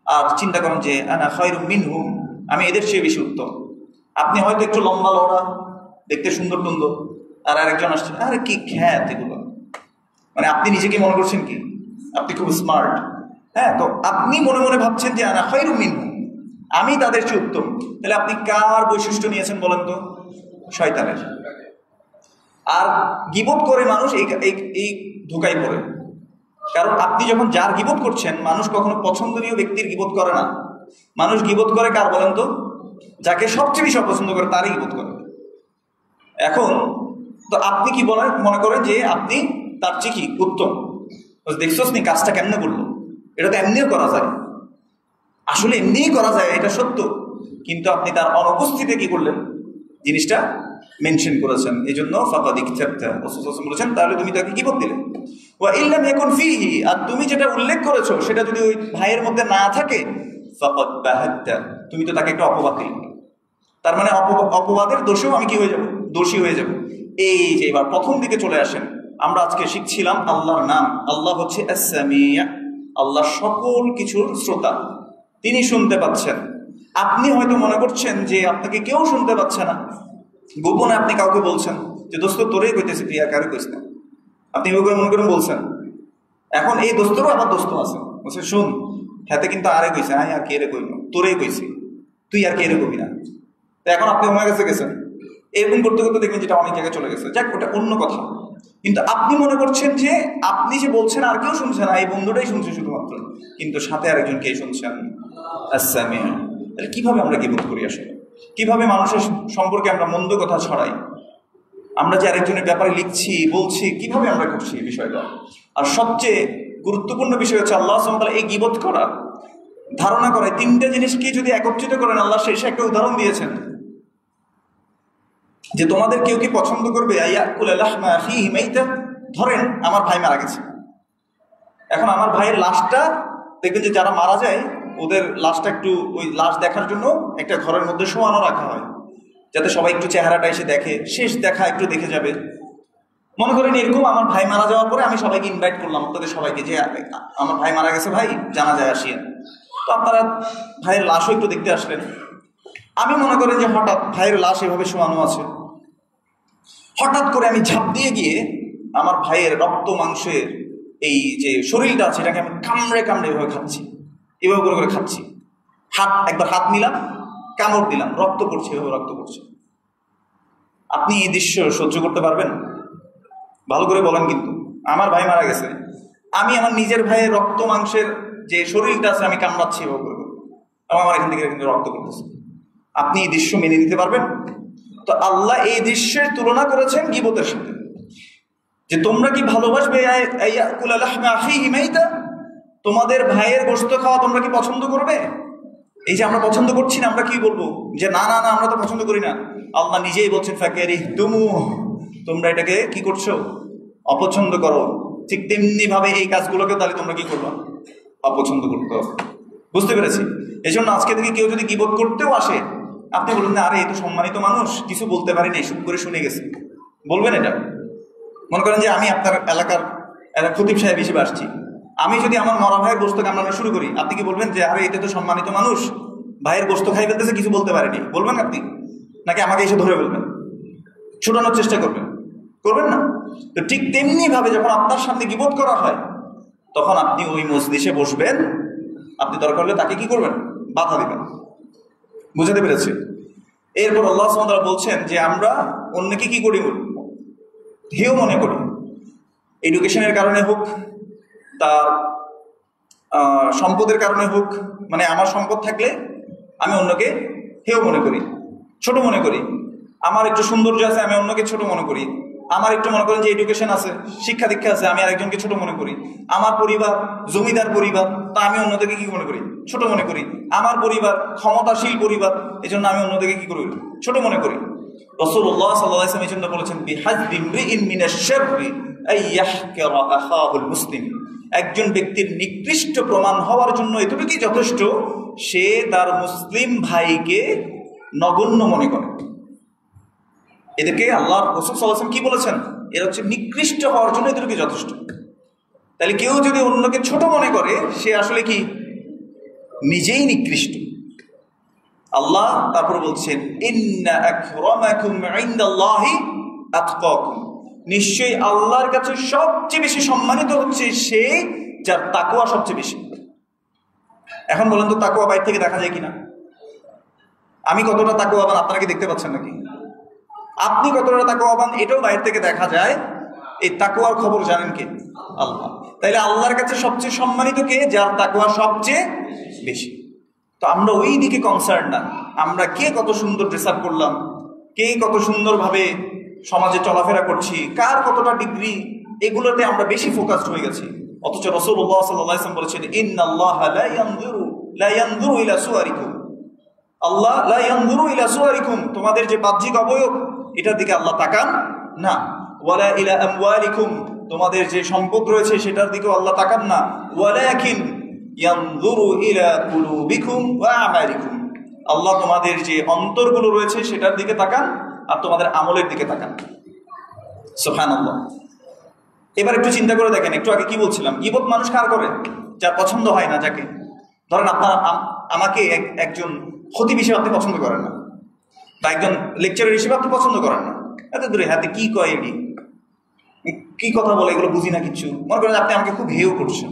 আর চিন্তা করেন যে আনা খায়রুম মিনহুম, আমি এদের চেয়ে বেশি উত্তম। আপনি হয়তো একটু লম্বা লড়া, দেখতে সুন্দর টুন্দর, আর আরেকজন আসছে, আরে কি খ্যাত এগুলো। মানে আপনি নিজেকে মনে করছেন কি আপনি খুব স্মার্ট। হ্যাঁ, তো আপনি মনে মনে ভাবছেন যে আনা খায়রুম মিনহুম, আমি তাদের চেয়ে উত্তম। তাহলে আপনি কার বৈশিষ্ট্য নিয়েছেন বলেন তো? শয়তানের। আর গীবত করে মানুষ এই ধোঁকায় পড়ে। কারণ আপনি যখন যার গীবত করছেন, মানুষ কখনো পছন্দনীয় ব্যক্তির গীবত করে না। মানুষ গীবত করে কার বলেন তো? যাকে সবচেয়ে বেশি অপছন্দ করে তারই গীবত করে। এখন তো আপনি কি বলেন, মনে করেন যে আপনি তার চেয়ে কি উত্তম। দেখছোস নি কাজটা কেমনে করলো, এটা তো এমনিও করা যায়। আসলে এমনিই করা যায়, এটা সত্য। কিন্তু আপনি তার অনুপস্থিতিতে কি করলেন, জিনিসটা মেনশন করেছেন। এই জন্য ফাকাদ ইকতাবতা, রাসূল সাল্লাল্লাহু আলাইহি ওয়াসাল্লাম বলেছেন, তাহলে তুমি তাকে গীবত দিলে। ওয়া ইল্লাম ইয়াকুন ফীহি, আর তুমি যেটা উল্লেখ করেছো সেটা যদি ওই ভাইয়ের মধ্যে না থাকে, ফাকাদ বাহাত্তা, তুমি তো তাকে একটা অপবাদ দিলে। তার মানে অপবাদের দোষেও আমি কি হয়ে যাব? দোষী হয়ে যাব। এই যে এবার প্রথম দিকে চলে আসেন, আমরা আজকে শিখছিলাম আল্লাহর নাম। আল্লাহ হচ্ছে আস-সামি', আল্লাহ সকল কিছুর শ্রোতা, তিনি শুনতে পাচ্ছেন। আপনি হয়তো মনে করছেন যে আপনাকে কেউ শুনতে পাচ্ছে না, গোপনে আপনি কাউকে বলছেন যে দোস্ত তোরেই কইতেছি, তুই আর কারো কইস না, আপনি এভাবে মনে করে বলছেন। এখন এই দোস্তরও আবার দোস্ত আছে, বলছে শুন হাতে কিন্তু আরে কইছে, হ্যাঁ আর কে রে কইল, তোরেই কইছি, তুই আর কে রে কবি না। তো এখন আপনি আমার কাছে গেছেন, এরকম করতে করতে দেখবেন যেটা অনেক জায়গায় চলে গেছে। যাক, ওটা অন্য কথা। কিন্তু আপনি মনে করছেন যে আপনি যে বলছেন আর কেউ শুনছে না, এই বন্ধুটাই শুনছে শুধুমাত্র, কিন্তু সাথে আরেকজন কে শুনছেন? আস-সামি'। তাহলে কিভাবে আমরা গীবত করি আসলে? কিভাবে মানুষের সম্পর্কে আমরা মন্দ কথা ছড়াই? আমরা যে আরেকজনের ব্যাপারে লিখছি, বলছি, কিভাবে আমরা করছি এই বিষয়টা? আর সবচেয়ে গুরুত্বপূর্ণ বিষয় হচ্ছে আল্লাহ সুবহানাহু ওয়া তাআলা এই গীবত করা, ধারণা করা, তিনটা জিনিসকে যদি একত্রিত করেন, আল্লাহ শেষে একটা উদাহরণ দিয়েছেন যে তোমাদের কেউ কি পছন্দ করবে আইয়াকুলা লাহমা আখিহি মাইতা? ধরেন আমার ভাই মারা গেছে, এখন আমার ভাইয়ের লাশটা দেখবেন যে যারা মারা যায় ওদের লাশটা একটু ওই লাশ দেখার জন্য একটা ঘরের মধ্যে শোয়ানো রাখা হয়, যাতে সবাই একটু চেহারাটা এসে দেখে, শেষ দেখা একটু দেখে যাবে। মনে করেন এরকম আমার ভাই মারা যাওয়ার পরে আমি সবাইকে ইনভাইট করলাম, আপনাদের সবাইকে, যে আমার ভাই মারা গেছে, ভাই জানাজায় আসিয়েন। তো আপনারা ভাইয়ের লাশও একটু দেখতে আসলেন। আমি মনে করেন যে হঠাৎ ভাইয়ের লাশ এভাবে শোয়ানো আছে, হঠাৎ করে আমি ঝাঁপ দিয়ে গিয়ে আমার ভাইয়ের রক্ত মাংসের এই যে শরীরটা আছে এটাকে আমি কামড়ে কামড়ে এভাবে খাচ্ছি, এভাবে করে করে খাচ্ছি। একবার হাত নিলাম, কামড় দিলাম, রক্ত পড়ছে, এভাবে রক্ত পড়ছে। আপনি এই দৃশ্য সহ্য করতে পারবেন? ভালো করে বলেন। কিন্তু আমার ভাই মারা গেছে, আমি আমার নিজের ভাইয়ের রক্ত মাংসের যে শরীরটা আছে আমি কামড়াচ্ছি এভাবে করে, এবং আমার এখান থেকে কিন্তু রক্ত পড়তেছে। আপনি এই দৃশ্য মেনে নিতে পারবেন? তো আল্লাহ এই দৃশ্যের তুলনা করেছেন গীবতের সাথে, যে তোমরা কি ভালোবাসবে আইয়াকুলা লাহমা আখিহি মাইতা? তোমাদের ভাইয়ের গোশত খাওয়া তোমরা কি পছন্দ করবে? এই যে আমরা পছন্দ করছি না, আমরা কি বলবো যে না না না আমরা তো পছন্দ করি না? আল্লাহ নিজেই বলছেন ফাকারিহতুমু, তোমরা এটাকে কি করছো? অপছন্দ করো। ঠিক তেমনি ভাবে এই কাজগুলোকে তাহলে তোমরা কি করবা? অপছন্দ করতে হবে। বুঝতে পেরেছি? এই জন্য আজকে থেকে কেউ যদি গীবত করতেও আসে, আপনি বলুন না, আরে এই তো সম্মানিত মানুষ, কিছু বলতে পারিনি, শুধু করে শুনে গেছে, বলবেন এটা? মনে করেন যে আমি আপনার এলাকার একটা খতিব সাহেব হিসেবে আসছি, আমি যদি আমার মরা ভাইয়ের গোশত কামড়ানো শুরু করি, আপনি কি বলবেন যে আরে এটা তো সম্মানিত মানুষ, ভাইয়ের গোশত খাই ফেলতেছে, কিছু বলতে পারেনি, বলবেন আপনি? নাকি আমাকে এসে ধরে ফেলবেন, ছুটানোর চেষ্টা করবেন? করবেন না। তো ঠিক তেমনি ভাবে যখন আপনার সামনে গীবত করা হয়, তখন আপনি ওই মজলিসে বসবেন, আপনি দরকার হলে তাকে কি করবেন? বাধা দিবেন। বুঝতে পেরেছি? এরপর আল্লাহ সুবহানাহু ওয়া তাআলা বলছেন যে আমরা অন্যকে কি করি? হেয় মনে করি। এডুকেশনের কারণে হোক, তার সম্পদের কারণে হোক, মানে আমার সম্পদ থাকলে আমি অন্যকে হেয় মনে করি, ছোট মনে করি। আমার একটু সৌন্দর্য আছে, আমি অন্যকে ছোট মনে করি। আমার একটু মনে করেন যে এডুকেশন আছে, শিক্ষা দীক্ষা আছে, আমি আরেকজনকে ছোট মনে করি। আমার পরিবার জমিদার পরিবার, তা আমি অন্যদেরকে কি মনে করি? ছোট মনে করি। আমার পরিবার ক্ষমতাশীল পরিবার, এই জন্য আমি অন্যদেরকে কি করি? ছোট মনে করি। রাসূলুল্লাহ সাল্লাল্লাহু আলাইহি ওয়াসাল্লাম এই জন্য বলেছেন বিহাজবি ইমরিইন মিনাশ শাররি আই ইয়াহকিরা আখাহুল মুসলিম, একজন ব্যক্তির নিকৃষ্ট প্রমাণ হওয়ার জন্য এতটুকুই যথেষ্ট, সে তার মুসলিম ভাইকে নগণ্য মনে করে। এদেরকে আল্লাহর রাসূল সাল্লাল্লাহু আলাইহি ওয়াসাল্লাম কি বলেছেন? এরা হচ্ছে নিকৃষ্ট হওয়ার জন্য এদেরকে যথেষ্ট। তাহলে কেউ যদি অন্যকে ছোট মনে করে, সে আসলে কি? নিজেই নিকৃষ্ট। আল্লাহ তারপর বলছেন ইন্না আকরামাকুম ইনদাল্লাহি আতকাকুম, নিশ্চয়ই আল্লাহর কাছে সবচেয়ে বেশি সম্মানিত হচ্ছে সে যার তাকওয়া সবচেয়ে বেশি। এখন বলেন তো তাকওয়া বাইরে থেকে দেখা যায় কিনা? আমি কতটা তাকওয়াবান আপনারা কি দেখতে পাচ্ছেন নাকি? আপনি কতটা তাকওয়াবান এটাও বাইরে থেকে দেখা যায়। এই তাকওয়ার খবর জানেন কে? আল্লাহ। তাইলে আল্লাহর কাছে সবচেয়ে সম্মানিত কে? যার তাকওয়া সবচেয়ে বেশি। তো আমরা ওই দিকে কনসার্ন না, আমরা কে কত সুন্দর ড্রেস আপ করলাম, কে কত সুন্দরভাবে সমাজে চলাফেরা করছি, কার কতটা ডিগ্রি, এগুলোতে আমরা বেশি ফোকাসড হয়ে গেছি। অথচ রাসূলুল্লাহ সাল্লাল্লাহু আলাইহি ওয়াসাল্লাম বলেছেন ইন্নাল্লাহা লা ইয়ানজুরু ইলা সুওয়ারিকুম, আল্লাহ লা ইয়ানজুরু ইলা সুওয়ারিকুম, তোমাদের যে বাহ্যিক অবয়ব এটার দিকে আল্লাহ তাকান না। ওয়ালা ইলা আমওয়ালিকুম, তোমাদের যে সম্পদ রয়েছে সেটার দিকেও আল্লাহ তাকান না। ওয়ালাকিন ইয়ানজুরু ইলা কুলুবিকুম ওয়া আমালিকুম, আল্লাহ তোমাদের যে অন্তরগুলো রয়েছে সেটার দিকে তাকান আর তোমাদের আমলের দিকে তাকান। সুবহানাল্লাহ। এবার একটু চিন্তা করে দেখেন, একটু আগে কি বলছিলাম, গীবত মানুষ কার করে? যার পছন্দ হয় না। যাকে ধরেন আপনার আমাকে একজন খতিব হিসেবে আপনি পছন্দ করেন না, বা একজন লেকচারার হিসেবে আপনি পছন্দ করেন না, এত দূরে হাতে কি কয়, এটি কি কথা বলে, এগুলো বুঝি না কিচ্ছু। মনে করেন আপনি আমাকে খুব হেয় করছেন,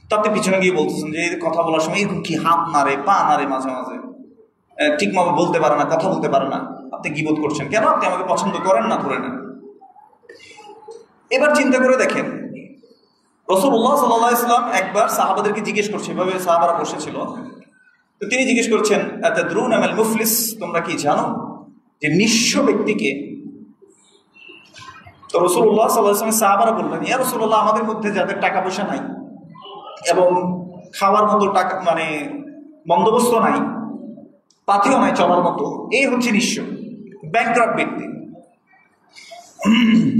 তো আপনি পিছনে গিয়ে বলতেছেন যে কথা বলার সময় এরকম কি হাত নাড়ে, পা নাড়ে, মাঝে মাঝে ঠিকমতো বলতে পারে না, কথা বলতে পারে না, আপনি গীবত করছেন। কেন? আপনি আমাকে পছন্দ করেন না, ধরে নেন। এবার চিন্তা করে দেখেন, রাসূলুল্লাহ সাল্লাল্লাহু আলাইহি ওয়াসাল্লাম একবার সাহাবাদেরকে জিজ্ঞেস করছে, এভাবে সাহাবারা বসেছিল, তো তিনি জিজ্ঞেস করছেন, আতাদরুনা মাল মুফলিস, তোমরা কি জানো যে নিঃস্ব ব্যক্তিকে? তো রাসূলুল্লাহ সাল্লাল্লাহু আলাইহি ওয়াসাল্লাম সাহাবারা বললেন, ইয়া রাসূলুল্লাহ, আমাদের মধ্যে যাদের টাকা পয়সা নাই এবং খাওয়ার মতো টাকা মানে বন্দোবস্ত নাই, পাথেও নাই চলার মতো, এই হচ্ছে নিঃস্ব, ব্যাংকরাপ্ট ব্যক্তি।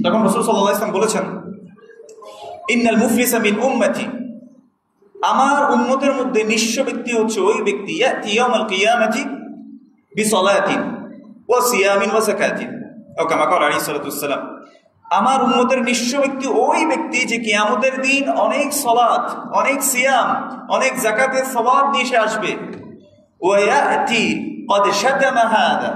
তখন রাসূল সাল্লাল্লাহু আলাইহি ওয়াসাল্লাম বলেছেন, ইন্নাল মুফলিসা মিন উম্মতি, আমার উম্মতের মধ্যে নিঃস্ব ব্যক্তি হচ্ছে ওই ব্যক্তি ইয়াতি ইয়াউমাল কিয়ামাতি বিসলাতিন ওয়া সিয়ামিন ওয়া যাকাতিন, ও কামা ক্বালা আলাইহিস সালাতু ওয়াস সালাম, আমার উম্মতের নিঃস্ব ব্যক্তি ওই ব্যক্তি যে কিয়ামতের দিন অনেক সালাত, অনেক সিয়াম, অনেক যাকাতের সওয়াব নিয়ে সে আসবে। ওয়া ইয়াতি ক্বাদ শাতামা হাদা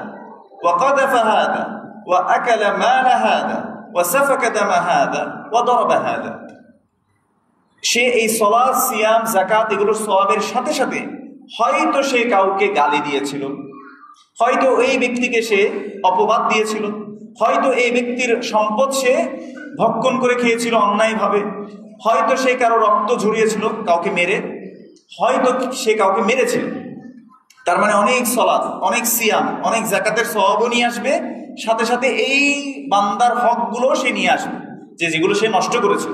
ওয়া কাদাফা হাদা ওয়া আকালা মাল হাদা ওয়া সাফাকা দামা হাদা ওয়া দারাবা হাদা, সে এই সালাত, সিয়াম, যাকাত এগুলোর সওয়াবের সাথে সাথে হয়তো সে কাউকে গালি দিয়েছিল, হয়তো এই ব্যক্তিকে সে অপবাদ দিয়েছিল, হয়তো এই ব্যক্তির সম্পদ সে ভক্ষণ করে খেয়েছিল অন্যায়ভাবে, হয়তো সে কারো রক্ত ঝরিয়েছিল কাউকে মেরে, হয়তো সে কাউকে মেরেছিল। তার মানে অনেক সালাত, অনেক সিয়াম, অনেক যাকাতের সওয়াবও নিয়ে আসবে, সাথে সাথে এই বান্দার হকগুলো সে নিয়ে আসবে, যেগুলো সে নষ্ট করেছে।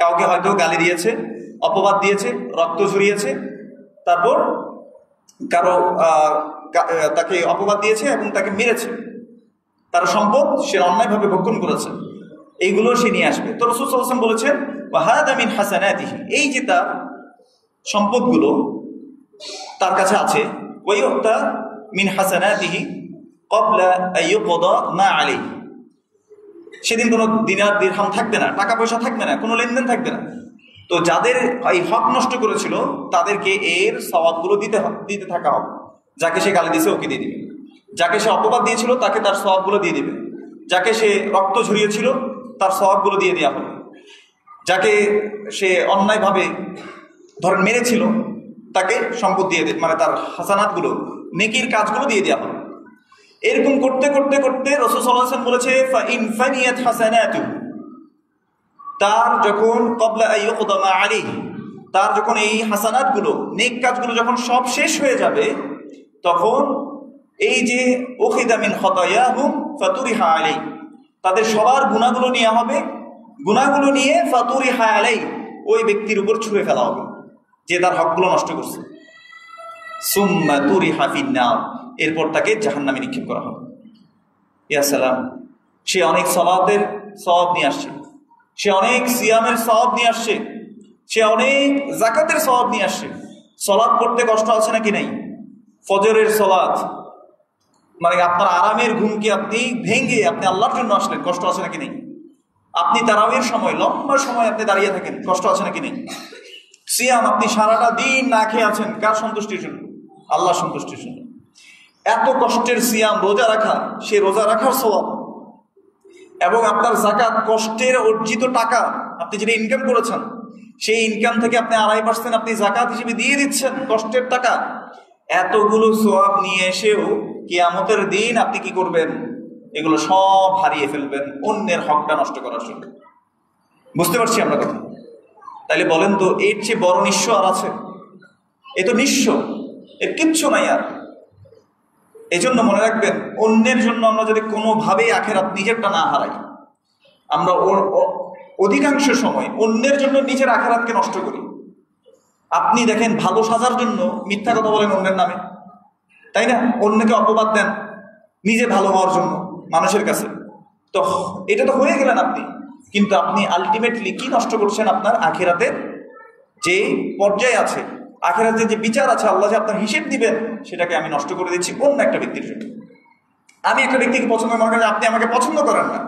কাউকে হয়তো গালি দিয়েছে, অপবাদ দিয়েছে, রক্ত ঝরিয়েছে, তারপর কারো তাকে অপবাদ দিয়েছে এবং তাকে মেরেছে, তার সম্পদ সে অন্যায়ভাবে ভক্ষণ করেছে, এইগুলো সে নিয়ে আসবে। তো রাসূল সাল্লাল্লাহু আলাইহি ওয়াসাল্লাম বলেছেন, ওয়া হাদা মিন হাসানাতিহি, এই যে তার সম্পদগুলো তার কাছে আছে, ওয়া ইউতা মিন হাসানাতিহি ক্বাবলা আইয়ুকদা মা আলাইহি, সেদিন কোনো দিনার দিরহাম থাকবে না, টাকা পয়সা থাকবে না, কোনো লেনদেন থাকবে না। তো যাদের এই হক নষ্ট করেছিল তাদেরকে এর সওয়াবগুলো দিতে থাকা হবে। যাকে সে গালি দিয়েছে ওকে দিয়ে দিবে, যাকে সে অপবাদ দিয়েছিল তাকে তার সওয়াবগুলো দিয়ে দিবে, যাকে সে রক্ত ঝরিয়েছিল তার সওয়াবগুলো দিয়ে দেওয়া হবে, যাকে সে অন্যায়ভাবে ধরেন মেরেছিল তাকে সম্পদ দিয়ে দেবে, মানে তার হাসানাতগুলো, নেকির কাজগুলো দিয়ে দেওয়া হবে। এরকম করতে করতে করতে রাসূল সাল্লাল্লাহু আলাইহি ওয়াসাল্লাম বলেছে, ফা ইন ফানিয়াত হাসানাতু, তার যখন ক্বাবলা আইয়ুকদা মা আলাইহি, তার যখন এই হাসানাতগুলো, নেক কাজগুলো যখন সব শেষ হয়ে যাবে, তখন এই যে উখিদা মিন খাতায়াহুম ফাতুরিহা আলাইহি, তাদের সবার গুনাহগুলো নেওয়া হবে, গুনাহগুলো নিয়ে ফাতুরিহা আলাইহি, ওই ব্যক্তির উপর ছুঁড়ে ফেলা হবে যে তার হকগুলো নষ্ট করছে। সুম্মা তুরিহা ফিন্নার, এরপর তাকে জাহান্নামে নিক্ষেপ করা হবে। ইয়া সালাম, সে অনেক সালাতের সওয়াব নিয়ে আসছে, সে অনেক সিয়ামের সওয়াব নিয়ে আসছে, সে অনেক যাকাতের সওয়াব নিয়ে আসছে। সালাত পড়তে কষ্ট আছে নাকি নাই? ফজরের সালাত মানে আপনার আরামের ঘুমকে আপনি ভেঙে আপনি আল্লাহর জন্য আসলেন, কষ্ট আছে নাকি নেই? আপনি তারাবির সময় লম্বা সময় আপনি দাঁড়িয়ে থাকেন, কষ্ট আছে নাকি নেই? সিয়াম, আপনি সারাটা দিন না খেয়ে আছেন, কার সন্তুষ্টির জন্য? আল্লাহ সন্তুষ্টির জন্য। এত কষ্টের সিয়াম, রোজা রাখা, সে রোজা রাখার সওয়াব, এবং আপনার যাকাত, কষ্টের অর্জিত টাকা, আপনি যেটা ইনকাম করেছেন সেই ইনকাম থেকে আপনি 2.5% আপনি যাকাত হিসেবে দিয়ে দিচ্ছেন, কষ্টের টাকা। এতগুলো সওয়াব নিয়ে এসেও কিয়ামতের দিন আপনি কি করবেন? এগুলো সব হারিয়ে ফেলবেন অন্যের হকটা নষ্ট করার জন্য। বুঝতে পারছি আমরা কথা? তাইলে বলেন তো, এর চেয়ে বড় নিঃস্ব আর আছে? এ তো নিঃস্ব, এর কিচ্ছু নাই আর। এই জন্য মনে রাখবেন, অন্যের জন্য আমরা যদি কোনোভাবেই আখেরাত নিজেরটা না হারাই, আমরা অধিকাংশ সময় অন্যের জন্য নিজের আখেরাতকে নষ্ট করি। আপনি দেখেন, ভালো সাজার জন্য মিথ্যা কথা বলেন অন্যের নামে, তাই না? অন্যকে অপবাদ দেন নিজে ভালো হওয়ার জন্য মানুষের কাছে, তো এটা তো হয়ে গেলেন আপনি, কিন্তু আপনি আলটিমেটলি কি নষ্ট করছেন? আপনার আখেরাতের যে পর্যায়ে আছে, আখেরাতের যে বিচার আছে, আল্লাহ যে আপনার হিসেব দিবেন, সেটাকে আমি নষ্ট করে দিচ্ছি অন্য একটা ব্যক্তির জন্য। আমি একটা ব্যক্তিকে পছন্দ মনে করি, আপনি আমাকে পছন্দ করেন না,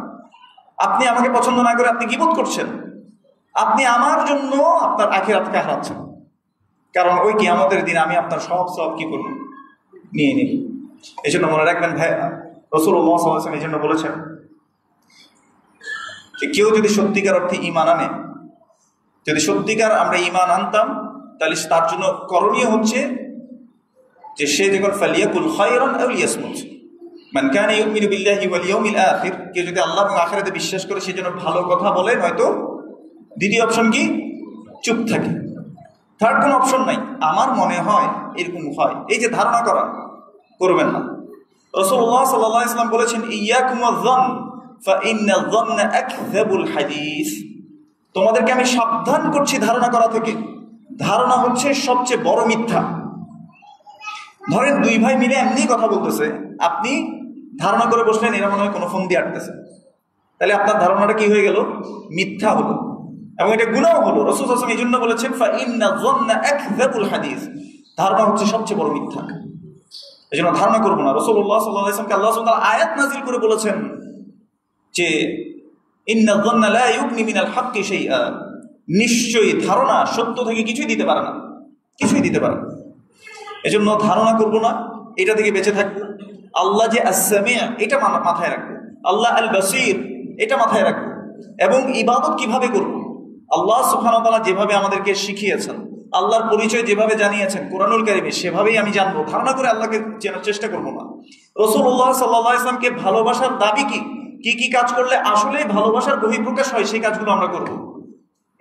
আপনি আমাকে পছন্দ না করে আপনি গীবত করছেন, আপনি আমার জন্য আপনার আখিরাতকে হারাচ্ছেন। কারণ ওই কিয়ামতের দিন আমি আপনার সব কি করব? নিয়ে নিই। এই জন্য মনে রাখবেন ভাই, রাসূলুল্লাহ সাল্লাল্লাহু আলাইহি ওয়াসাল্লাম এই জন্য বলেছেন যে কেউ যদি সত্যিকার অর্থে ঈমান আনে, যদি সত্যিকার আমরা ঈমান আনতাম, তাহলে তার জন্য করণীয় হচ্ছে যে সে যখন ফালিয়াকুল খায়রান আও লিয়াসমুত, মান কানা ইউমিনু বিল্লাহি ওয়াল ইয়াউমিল আখির, কেউ যদি আল্লাহ এবং আখিরাতে বিশ্বাস করে সেজন্য ভালো কথা বলে, নয়তো দ্বিতীয় অপশন কি? চুপ থাকে। থার্ড কোনো অপশন নাই। আমার মনে হয় এরকম হয়, এই যে ধারণা করা, করবেন না। রাসূলুল্লাহ সাল্লাল্লাহু আলাইহি ওয়াসাল্লাম বলেছেন, ইয়াকুম ওয়ায-যন ফাইন্না আয-যন্না আকযাবুল হাদিস। তোমাদেরকে আমি সাবধান করছি ধারণা করা থেকে। ধারণা হচ্ছে সবচেয়ে বড় মিথ্যা। ধরেন দুই ভাই মিলে এমনি কথা বলতেছে, আপনি ধারণা করে বসলেন এরা মনে হয় কোনো ফোন দিয়ে আটতেছে, তাহলে আপনার ধারণাটা কি হয়ে গেল? মিথ্যা হলো, এবং এটা গুনাহ হলো। রাসূল সাল্লাল্লাহু আলাইহি ওয়াসাল্লাম এই জন্য বলেছেন ফাইন্না আয-যন্না আকযাবুল হাদিস, ধারণা হচ্ছে সবচেয়ে বড় মিথ্যা। এই জন্য ধারণা করবো না। রাসূলুল্লাহ সাল্লাল্লাহু আলাইহি ওয়াসাল্লামকে আল্লাহ সুবহানাহু ওয়া তাআলা আয়াত নাযিল করে বলেছেন যে ইন্না আয-যন্না লা ইউগনি মিনাল হাক্কি শাইআ, নিশ্চয়ই ধারণা সত্য থেকে কিছুই দিতে পারে না, কিছুই দিতে পারে না। এজন্য ধারণা করবো না, এটা থেকে বেঁচে থাকবো। আল্লাহ যে আস-সামি', এটা মাথায় রাখবো। আল্লাহ আল-বাসীর, এটা মাথায় রাখবো। এবং ইবাদত কিভাবে করবো, আল্লাহ সুবহানাহু ওয়া তাআলা যেভাবে আমাদেরকে শিখিয়েছেন, আল্লাহর পরিচয় যেভাবে জানিয়েছেন কোরআনুল কারীমে, সেভাবেই আমি জানবো। ধারণা করে আল্লাহকে চেনার চেষ্টা করবো না। রাসূলুল্লাহ সাল্লাল্লাহু আলাইহি ওয়াসাল্লামকে ভালোবাসার দাবি কি? কি কি কাজ করলে আসলেই ভালোবাসার বহিঃপ্রকাশ হয়, সেই কাজগুলো আমরা করবো।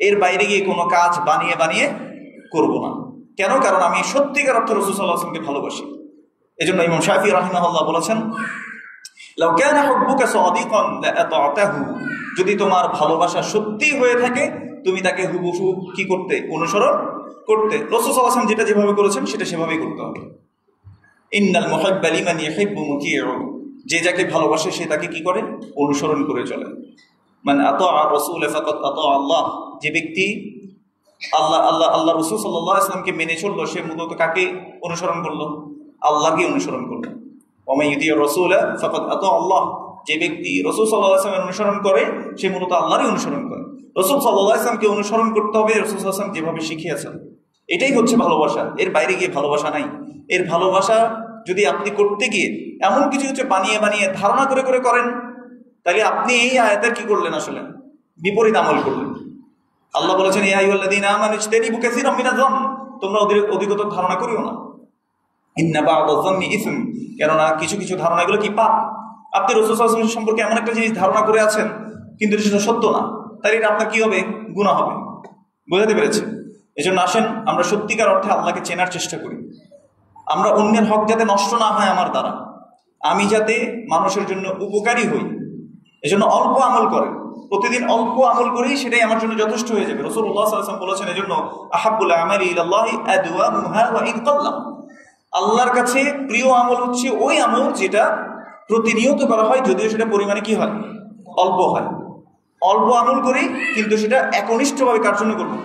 এর বাইরে গিয়ে কোনো কাজ বানিয়ে বানিয়ে করবো না। কেন? কারণ আমি সত্যিকার অর্থে রাসূল সাল্লাল্লাহু আলাইহি ওয়াসাল্লামকে ভালোবাসি। এজন্য ইমাম শাফিঈ রাহিমাহুল্লাহ বলেছেন, লাউ কানা হুব্বুকা সাদিকান লাআতা'তাহু, যদি তোমার ভালোবাসা সত্যি হয়ে থাকে তুমি তাকে হুবহু কি করতে? অনুসরণ করতে। রাসূল সাল্লাল্লাহু আলাইহি ওয়াসাল্লাম যেটা যেভাবে করেছেন সেটা সেভাবেই করতে হবে। ইন্নাল মুহিব্বা লিমান ইউহিব্বু মুতি'উ, যে যাকে ভালোবাসে সে তাকে কি করে? অনুসরণ করে চলে। মান আতা'a রাসূলা ফাকাদ আতা'a আল্লাহ, যে ব্যক্তি আল্লাহ রাসূল সাল্লাল্লাহু আলাইহি ওয়াসাল্লামকে মেনে চললো, সে মূলত কাকে অনুসরণ করলো? আল্লাহকে অনুসরণ করলো। ওয়া মান ইউতি'র রাসূলা ফাকাদ আতা'a আল্লাহ, যে ব্যক্তি রাসূল সাল্লাল্লাহু আলাইহি ওয়াসাল্লামের অনুসরণ করে সে মূলত আল্লাহরই অনুসরণ করে। রাসূল সাল্লাল্লাহু আলাইহি ওয়াসাল্লামকে অনুসরণ করতে হবে, রাসূল সাল্লাল্লাহু আলাইহি ওয়াসাল্লাম যেভাবে শিখিয়েছেন, এটাই হচ্ছে ভালোবাসা। এর বাইরে গিয়ে ভালোবাসা নাই। এর ভালোবাসা যদি আপনি করতে গিয়ে এমন কিছু কিছু বানিয়ে বানিয়ে ধারণা করে করে করেন, তাহলে আপনি এই আয়াতের কি করলেন? আসলে বিপরীত আমল করলেন। আল্লাহ বলেছেন, ইয়া আইয়ুহাল্লাযীনা আমানু ইজতানিবু কাসীরাম মিনায-যন্ন, তোমরা অধিকতর ধারণা করিও না। ইন্না বা'দায-যন্নি ইসম, কেননা কিছু কিছু ধারণা, এগুলো কি পাপ। আপনি রাসূল সাল্লাল্লাহু আলাইহি ওয়াসাল্লাম সম্পর্কে এমন একটা জিনিস ধারণা করে আছেন কিন্তু সেটা সত্য না, তাহলে এটা আপনার কি হবে? গুনাহ হবে। বুঝাতে পেরেছি? এজন্য আসেন আমরা সত্যিকার অর্থে আল্লাহকে চেনার চেষ্টা করি। আমরা অন্যের হক যাতে নষ্ট না হয় আমার দ্বারা, আমি যাতে মানুষের জন্য উপকারী হই, এজন্য অল্প আমল করেন। প্রতিদিন অল্প আমল করি, সেটাই আমার জন্য যথেষ্ট হয়ে যাবে। রাসূলুল্লাহ সাল্লাল্লাহু আলাইহি ওয়াসাল্লাম বলেছেন, এজন্য আহাব্বুল আমালি ইলাল্লাহি আদওয়ামুহা ওয়া ইন কাল্লা, আল্লাহর কাছে প্রিয় আমল হচ্ছে ওই আমল যেটা প্রতিনিয়ত করা হয়, যদিও সেটা পরিমাণে কি হয়? অল্প হয়। অল্প আমল করি কিন্তু সেটা একনিষ্ঠভাবে কার জন্য করবো?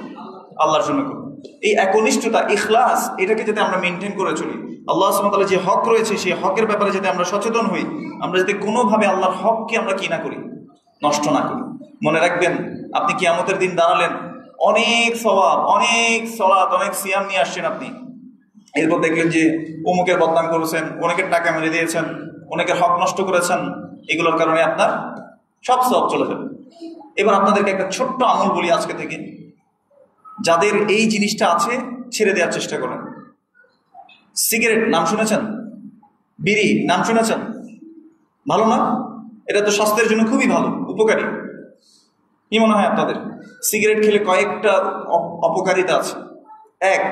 আল্লাহর জন্য করবো। এই একনিষ্ঠতা, ইখলাস, এটাকে যাতে আমরা মেনটেন করে চলি। আল্লাহ সুবহানাহু ওয়া তাআলা যে হক রয়েছে সেই হকের ব্যাপারে যাতে আমরা সচেতন হই, আমরা যাতে কোনোভাবে আল্লাহর হককে আমরা কি না করি? নষ্ট না করি। মনে রাখবেন, আপনি কিয়ামতের দিন দাঁড়ালেন, অনেক সওয়াব, অনেক সালাত, অনেক সিয়াম নিয়ে আসছেন আপনি, এরপর দেখলেন যে অমুকের বদনাম করেছেন, অনেকের টাকা মেরে দিয়েছেন, অনেকের হক নষ্ট করেছেন, এগুলোর কারণে আপনার সব সওয়াব চলে যাবে। এবার আপনাদেরকে একটা ছোট্ট আমল বলি আজকে থেকে, যাদের এই জিনিসটা আছে ছেড়ে দেওয়ার চেষ্টা করেন। সিগারেট নাম শুনেছেন? বিড়ি নাম শুনেছেন? ভালো না? এটা তো স্বাস্থ্যের জন্য খুবই ভালো, উপকারী। কি মনে হয় আপনাদের? সিগারেট খেলে কয়েকটা অপকারিতা আছে। এক,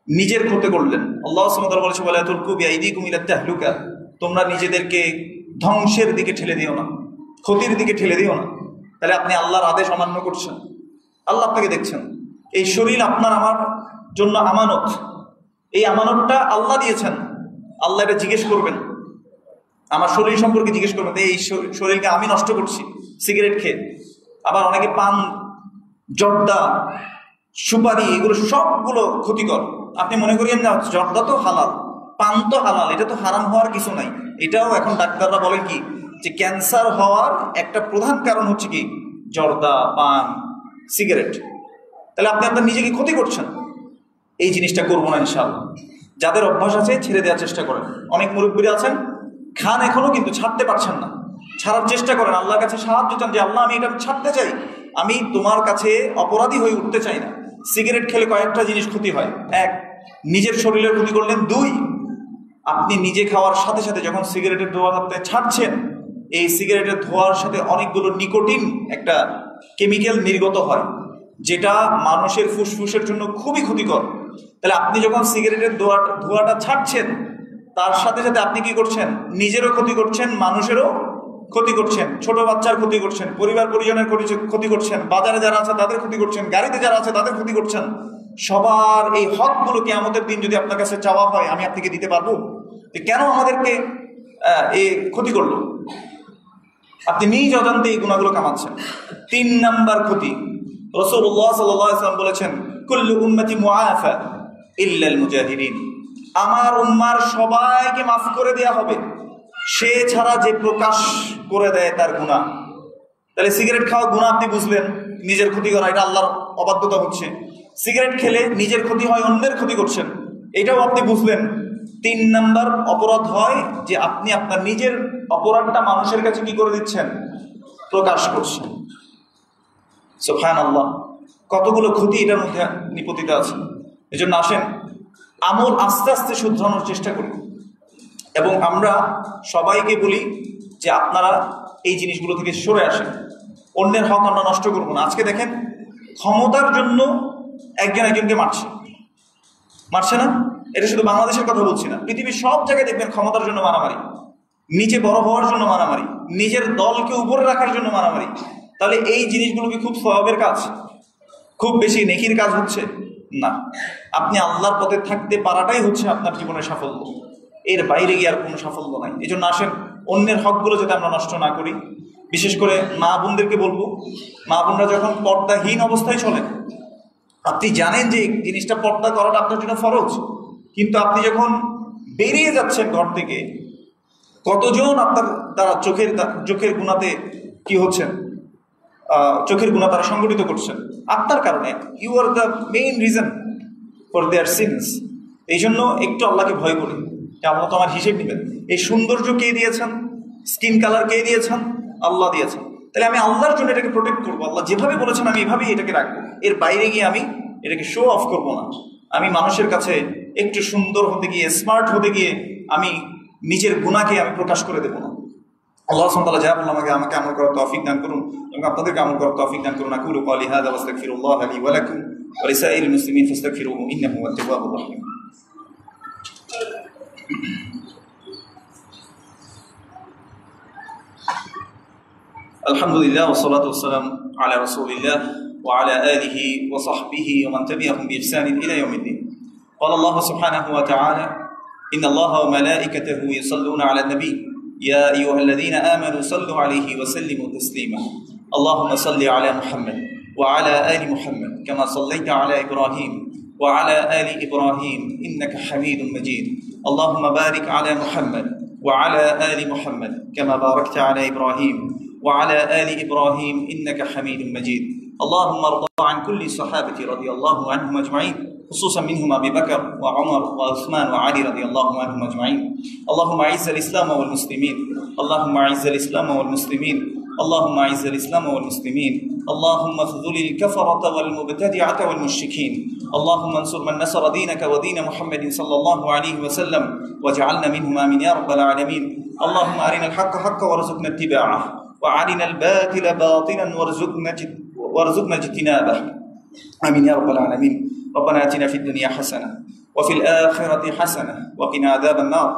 নিজের ক্ষতি করলেন। আল্লাহ সুবহানাহু ওয়া তাআলা বলেছে, ওয়ালা তুলকু বিআইদিকুম ইলা তাহলুকা, তোমরা নিজেদেরকে ধ্বংসের দিকে ঠেলে দিও না, ক্ষতির দিকে ঠেলে দিও না। তাহলে আপনি আল্লাহর আদেশ অমান্য করছেন। আল্লাহ আপনাকে দেখছেন। এই শরীর আপনার আমার জন্য আমানত, এই আমানতটা আল্লাহ দিয়েছেন। আল্লাহ এটা জিজ্ঞেস করবেন, আমার শরীর সম্পর্কে জিজ্ঞেস করবেন, এই শরীরকে আমি নষ্ট করছি সিগারেট খেয়ে। আবার অনেকে পান, জর্দা, সুপারি, এগুলো সবগুলো ক্ষতিকর। আপনি মনে করিয়েন না জর্দা তো হালাল, পান তো হালাল, এটা তো হারাম হওয়ার কিছু নাই। এটাও এখন ডাক্তাররা বলেন কি, যে ক্যান্সার হওয়ার একটা প্রধান কারণ হচ্ছে কি? জর্দা, পান, সিগারেট। তাহলে আপনি আপনার নিজেকে ক্ষতি করছেন। এই জিনিসটা করবো না ইনশাআল্লাহ। যাদের অভ্যাস আছে ছেড়ে দেওয়ার চেষ্টা করেন। অনেক মুরব্বীরা আছেন খান এখনো কিন্তু ছাড়তে পারছেন না, ছাড়ার চেষ্টা করেন। আল্লাহর কাছে সাহায্য চান যে আল্লাহ আমি এটা ছাড়তে চাই, আমি তোমার কাছে অপরাধী হয়ে উঠতে চাই না। সিগারেট খেলে কয়েকটা জিনিস ক্ষতি হয়। এক, নিজের শরীরের ক্ষতি করলেন। দুই, আপনি নিজে খাওয়ার সাথে সাথে যখন সিগারেটের ধোঁয়া আপনি ছাড়ছেন, এই সিগারেটের ধোঁয়ার সাথে অনেকগুলো নিকোটিন একটা কেমিক্যাল নির্গত হয়, যেটা মানুষের ফুসফুসের জন্য খুবই ক্ষতিকর। তাহলে আপনি যখন সিগারেটের ধোঁয়াটা ছাড়ছেন, তার সাথে সাথে আপনি কি করছেন? নিজেরও ক্ষতি করছেন, মানুষেরও ক্ষতি করছেন, ছোট বাচ্চার ক্ষতি করছেন, পরিবার পরিজনের ক্ষতি করছেন, বাজারে যারা আছে তাদের ক্ষতি করছেন, গাড়িতে যারা আছে তাদের ক্ষতি করছেন। সবার এই হকগুলো কিয়ামতের দিন যদি আপনার কাছে চাওয়া হয়, আমি আপনাকে দিতে পারবো? কেন আমাদেরকে এই ক্ষতি করলো? আপনি নিজ অজান্তে এই গুণাগুলো কামাচ্ছেন। 3 নাম্বার ক্ষতি, রাসূলুল্লাহ সাল্লাল্লাহু আলাইহি ওয়াসাল্লাম বলেছেন, কুল্লু উম্মতি মুআফা ইল্লাল মুজাহিরিন, আমার উম্মার সবাইকে মাফ করে দেয়া হবে, সে ছাড়া যে প্রকাশ করে দেয় তার গুনাহ। তাহলে সিগারেট খাওয়া গুনাহ আপনি বুঝলেন, নিজের ক্ষতি করা, এটা আল্লাহর অবাধ্যতা হচ্ছে। সিগারেট খেলে নিজের ক্ষতি হয়, অন্যের ক্ষতি করছেন, এটাও আপনি বুঝলেন। 3 নাম্বার অপরাধ হয় যে আপনি আপনার নিজের অপরাধটা মানুষের কাছে কি করে দিচ্ছেন? প্রকাশ করছেন। সুবহানাল্লাহ, কতগুলো ক্ষতি এটার মধ্যে নিপতিত আছে। এজন্য আসেন আমল আস্তে আস্তে শুধরানোর চেষ্টা করি, এবং আমরা সবাইকে বলি যে আপনারা এই জিনিসগুলো থেকে সরে আসেন। অন্যের হক আমরা নষ্ট করবো না। আজকে দেখেন, ক্ষমতার জন্য একজন একজনকে মারছে না? এটা শুধু বাংলাদেশের কথা বলছি না, পৃথিবীর সব জায়গায় দেখবেন ক্ষমতার জন্য মারামারি, নিচে বড় হওয়ার জন্য মারামারি, নিজের দলকে উপরে রাখার জন্য মারামারি। তাহলে এই জিনিসগুলো কি খুব সওয়াবের কাজ? খুব বেশি নেকির কাজ হচ্ছে না। আপনি আল্লাহর পথে থাকতে পারাটাই হচ্ছে আপনার জীবনের সাফল্য, এর বাইরে গিয়ে আর কোনো সাফল্য নাই। এই জন্য আসেন অন্যের হকগুলো যাতে আমরা নষ্ট না করি। বিশেষ করে মা বোনদেরকে বলবো, মা বোনরা যখন পর্দাহীন অবস্থায় চলেন, আপনি জানেন যে জিনিসটা পর্দা করাটা আপনার জন্য ফরজ, কিন্তু আপনি যখন বেরিয়ে যাচ্ছেন ঘর থেকে, কতজন আপনার দ্বারা চোখের গুণাতে কি হচ্ছেন? চোখের গুণা তারা সংগঠিত করছেন আপনার কারণে। You are the main reason for their sins. এই জন্য একটু আল্লাহকে ভয় করি যে আল্লাহ তো আমার হিসেব নেবেন। এই সৌন্দর্য কে দিয়েছেন? স্কিন কালার কে দিয়েছেন? আল্লাহ দিয়েছেন। তাহলে আমি আল্লাহর জন্য এটাকে প্রোটেক্ট করবো। আল্লাহ যেভাবে বলেছেন আমি এভাবেই এটাকে রাখবো, এর বাইরে গিয়ে আমি এটাকে শো অফ করবো না। আমি মানুষের কাছে একটু সুন্দর হতে গিয়ে, স্মার্ট হতে গিয়ে আমি নিজের গুণাকে আমি প্রকাশ করে দেবো না। আল্লাহ সুবহানাহু ওয়া তাআলা যা বললেন আমাকে আমল করার তৌফিক দান করুন, এবং আপনাদেরকে আমল করার তৌফিক দান করুন। আকুলু ক্বালি হাযা ওয়াস্তাগফিরুল্লাহ লি ওয়া লাকুম ওয়া লিসাইরিল মুসলিমিন ফাস্তাগফিরুহু ইন্নাহু হুয়াত তাওয়াবুর রাহিম। আলহামদুলিল্লাহ ওয়া সলাতু ওয়া সালামু আলা রাসূলিল্লাহ ওয়া আলা আলিহি ওয়া সাহবিহি ওয়া মান তাবি'আহুম বিইহসানিন ইলা ইয়াউমিদ্দিন। ক্বালা আল্লাহু সুবহানাহু ওয়া তাআলা, ইন্নাল্লাহা ওয়া মালাইকাতাহু ইউসাল্লুনা আলান নবী يا أيها الذين آمنوا صلوا عليه وسلموا تسليما اللهم صل على محمد وعلى آل محمد كما صليت على إبراهيم وعلى آل إبراهيم إنك حميد مجيد اللهم بارك على محمد وعلى آل محمد كما باركت على إبراهيم وعلى آل إبراهيم إنك حميد مجيد اللهم ارض عن كل الصحابة رضي الله عنهم أجمعين خصوصا منهم أبي بكر وعمر وعثمان وعلي رضي الله عنهم أجمعين اللهم أعز الإسلام والمسلمين اللهم أعز الإسلام والمسلمين اللهم أعز الإسلام والمسلمين اللهم اخذل الكفرة والمبتدعة والمشركين اللهم انصر من نصر دينك ودين محمد صلى الله عليه وسلم واجعلنا منهم آمين يا رب العالمين اللهم أرنا الحق حقا وارزقنا اتباعه وأرنا الباطل باطلا وارزقنا اجتنابه آمين يا رب العالمين ربنا آتنا في الدنيا حسنة وفي الآخرة حسنة وقنا عذاب النار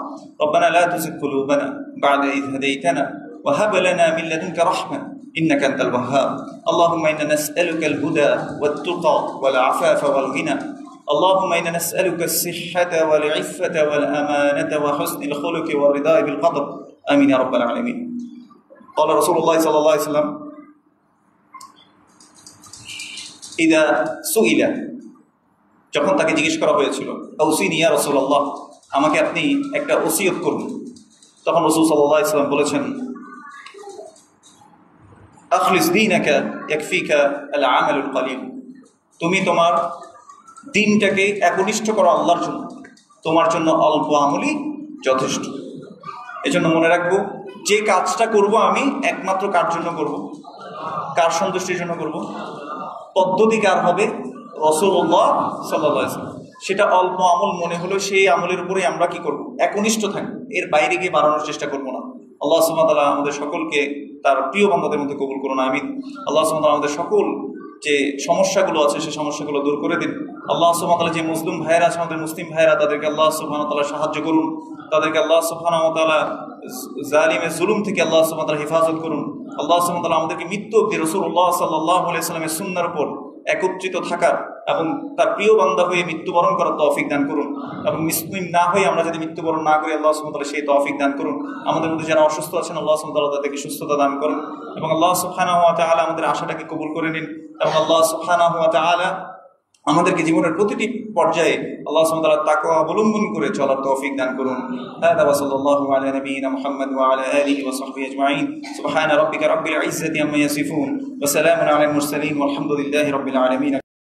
ربنا لا تزغ قلوبنا بعد إذ هديتنا وهب لنا من لدنك رحمة إنك أنت الوهاب اللهم إنا نسألك الهدى والتقى والعفاف والغنى اللهم إنا نسألك الصحة والعفة والأمانة وحسن الخلق والرضا بالقدر آمين يا رب العالمين قال رسول الله صلى الله عليه وسلم إذا سئل, যখন তাকে জিজ্ঞেস করা হয়েছিল আউসিনি ইয়া রাসূলুল্লাহ, আমাকে আপনি একটা ওসিয়ত করুন, তখন রাসূল সাল্লাল্লাহু আলাইহি ওয়াসাল্লাম বলেছেন আখলিস দীনাকা ইয়াকফিকা আল আমালুল কলিল, তুমি তোমার দিনটাকে একনিষ্ঠ করো আল্লাহর জন্য, তোমার জন্য অল্প আমলই যথেষ্ট। এজন্য মনে রাখবো, যে কাজটা করব আমি একমাত্র কার জন্য করব? কার সন্তুষ্টির জন্য করব? পদ্ধতি কার হবে? রাসূলুল্লাহ সাল্লাল্লাহু আলাইহি ওয়াসাল্লাম। সেটা অল্প আমল মনে হলেও সেই আমলের উপরে আমরা কি করব, একনিষ্ঠ থাকবো, এর বাইরে গিয়ে বাড়ানোর চেষ্টা করবো না। আল্লাহ সুবহানাহু ওয়া তাআলা আমাদের সকলকে তার প্রিয় বান্দাদের মধ্যে কবুল করুন, আমিন। আল্লাহ সুবহানাহু ওয়া তাআলা আমাদের সকল যে সমস্যাগুলো আছে সেই সমস্যাগুলো দূর করে দিন। আল্লাহ সুবহানাহু ওয়া তাআলা যে মুসলিম ভাইয়েরা আছে, আমাদের মুসলিম ভাইয়েরা, তাদেরকে আল্লাহ সুবহানাহু ওয়া তাআলা সাহায্য করুন, তাদেরকে আল্লাহ সুবহানাহু ওয়া তাআলা জালিমের জুলুম থেকে আল্লাহ সুবহানাহু ওয়া তাআলা হেফাজত করুন। আল্লাহ সুবহানাহু ওয়া তাআলা আমাদেরকে মৃত্যু অবধি রাসূলুল্লাহ সাল্লাল্লাহু আলাইহি ওয়াসাল্লামের সুন্নাহর উপর একত্রিত থাকার এবং তার প্রিয় বান্দা হয়ে মৃত্যুবরণ করার তৌফিক দান করুন, এবং মুসলিম না হয়ে আমরা যদি মৃত্যুবরণ না করি আল্লাহ সুবহানাহু ওয়া তাআলা সেই তৌফিক দান করুন। আমাদের মধ্যে যারা অসুস্থ আছেন আল্লাহ সুবহানাহু ওয়া তাআলা তাদেরকে সুস্থতা দান করুন, এবং আল্লাহ সুবহানাহু ওয়া তাআলা আমাদের আশাটাকে কবুল করে নিন, এবং আল্লাহ সুবহানাহু ওয়া তাআলা আমাদেরকে জীবনের প্রতিটি পর্যায়ে আল্লাহ সুবহানাহু ওয়া তাআলা তাকওয়া অবলম্বন করে চলার তৌফিক দান করুন। হাদা ওয়া সাল্লাল্লাহু আলা নবিয়িনা মুহাম্মদ ওয়া আলা আলিহি ওয়া সাহবিহি আজমাইন। সুবহানা রাব্বিকা রাব্বিল ইজ্জাতি আম্মা ইয়াসিফুন ওয়া সালামুন আলাল মুরসালিন ওয়ালহামদুলিল্লাহি রাব্বিল আলামিন।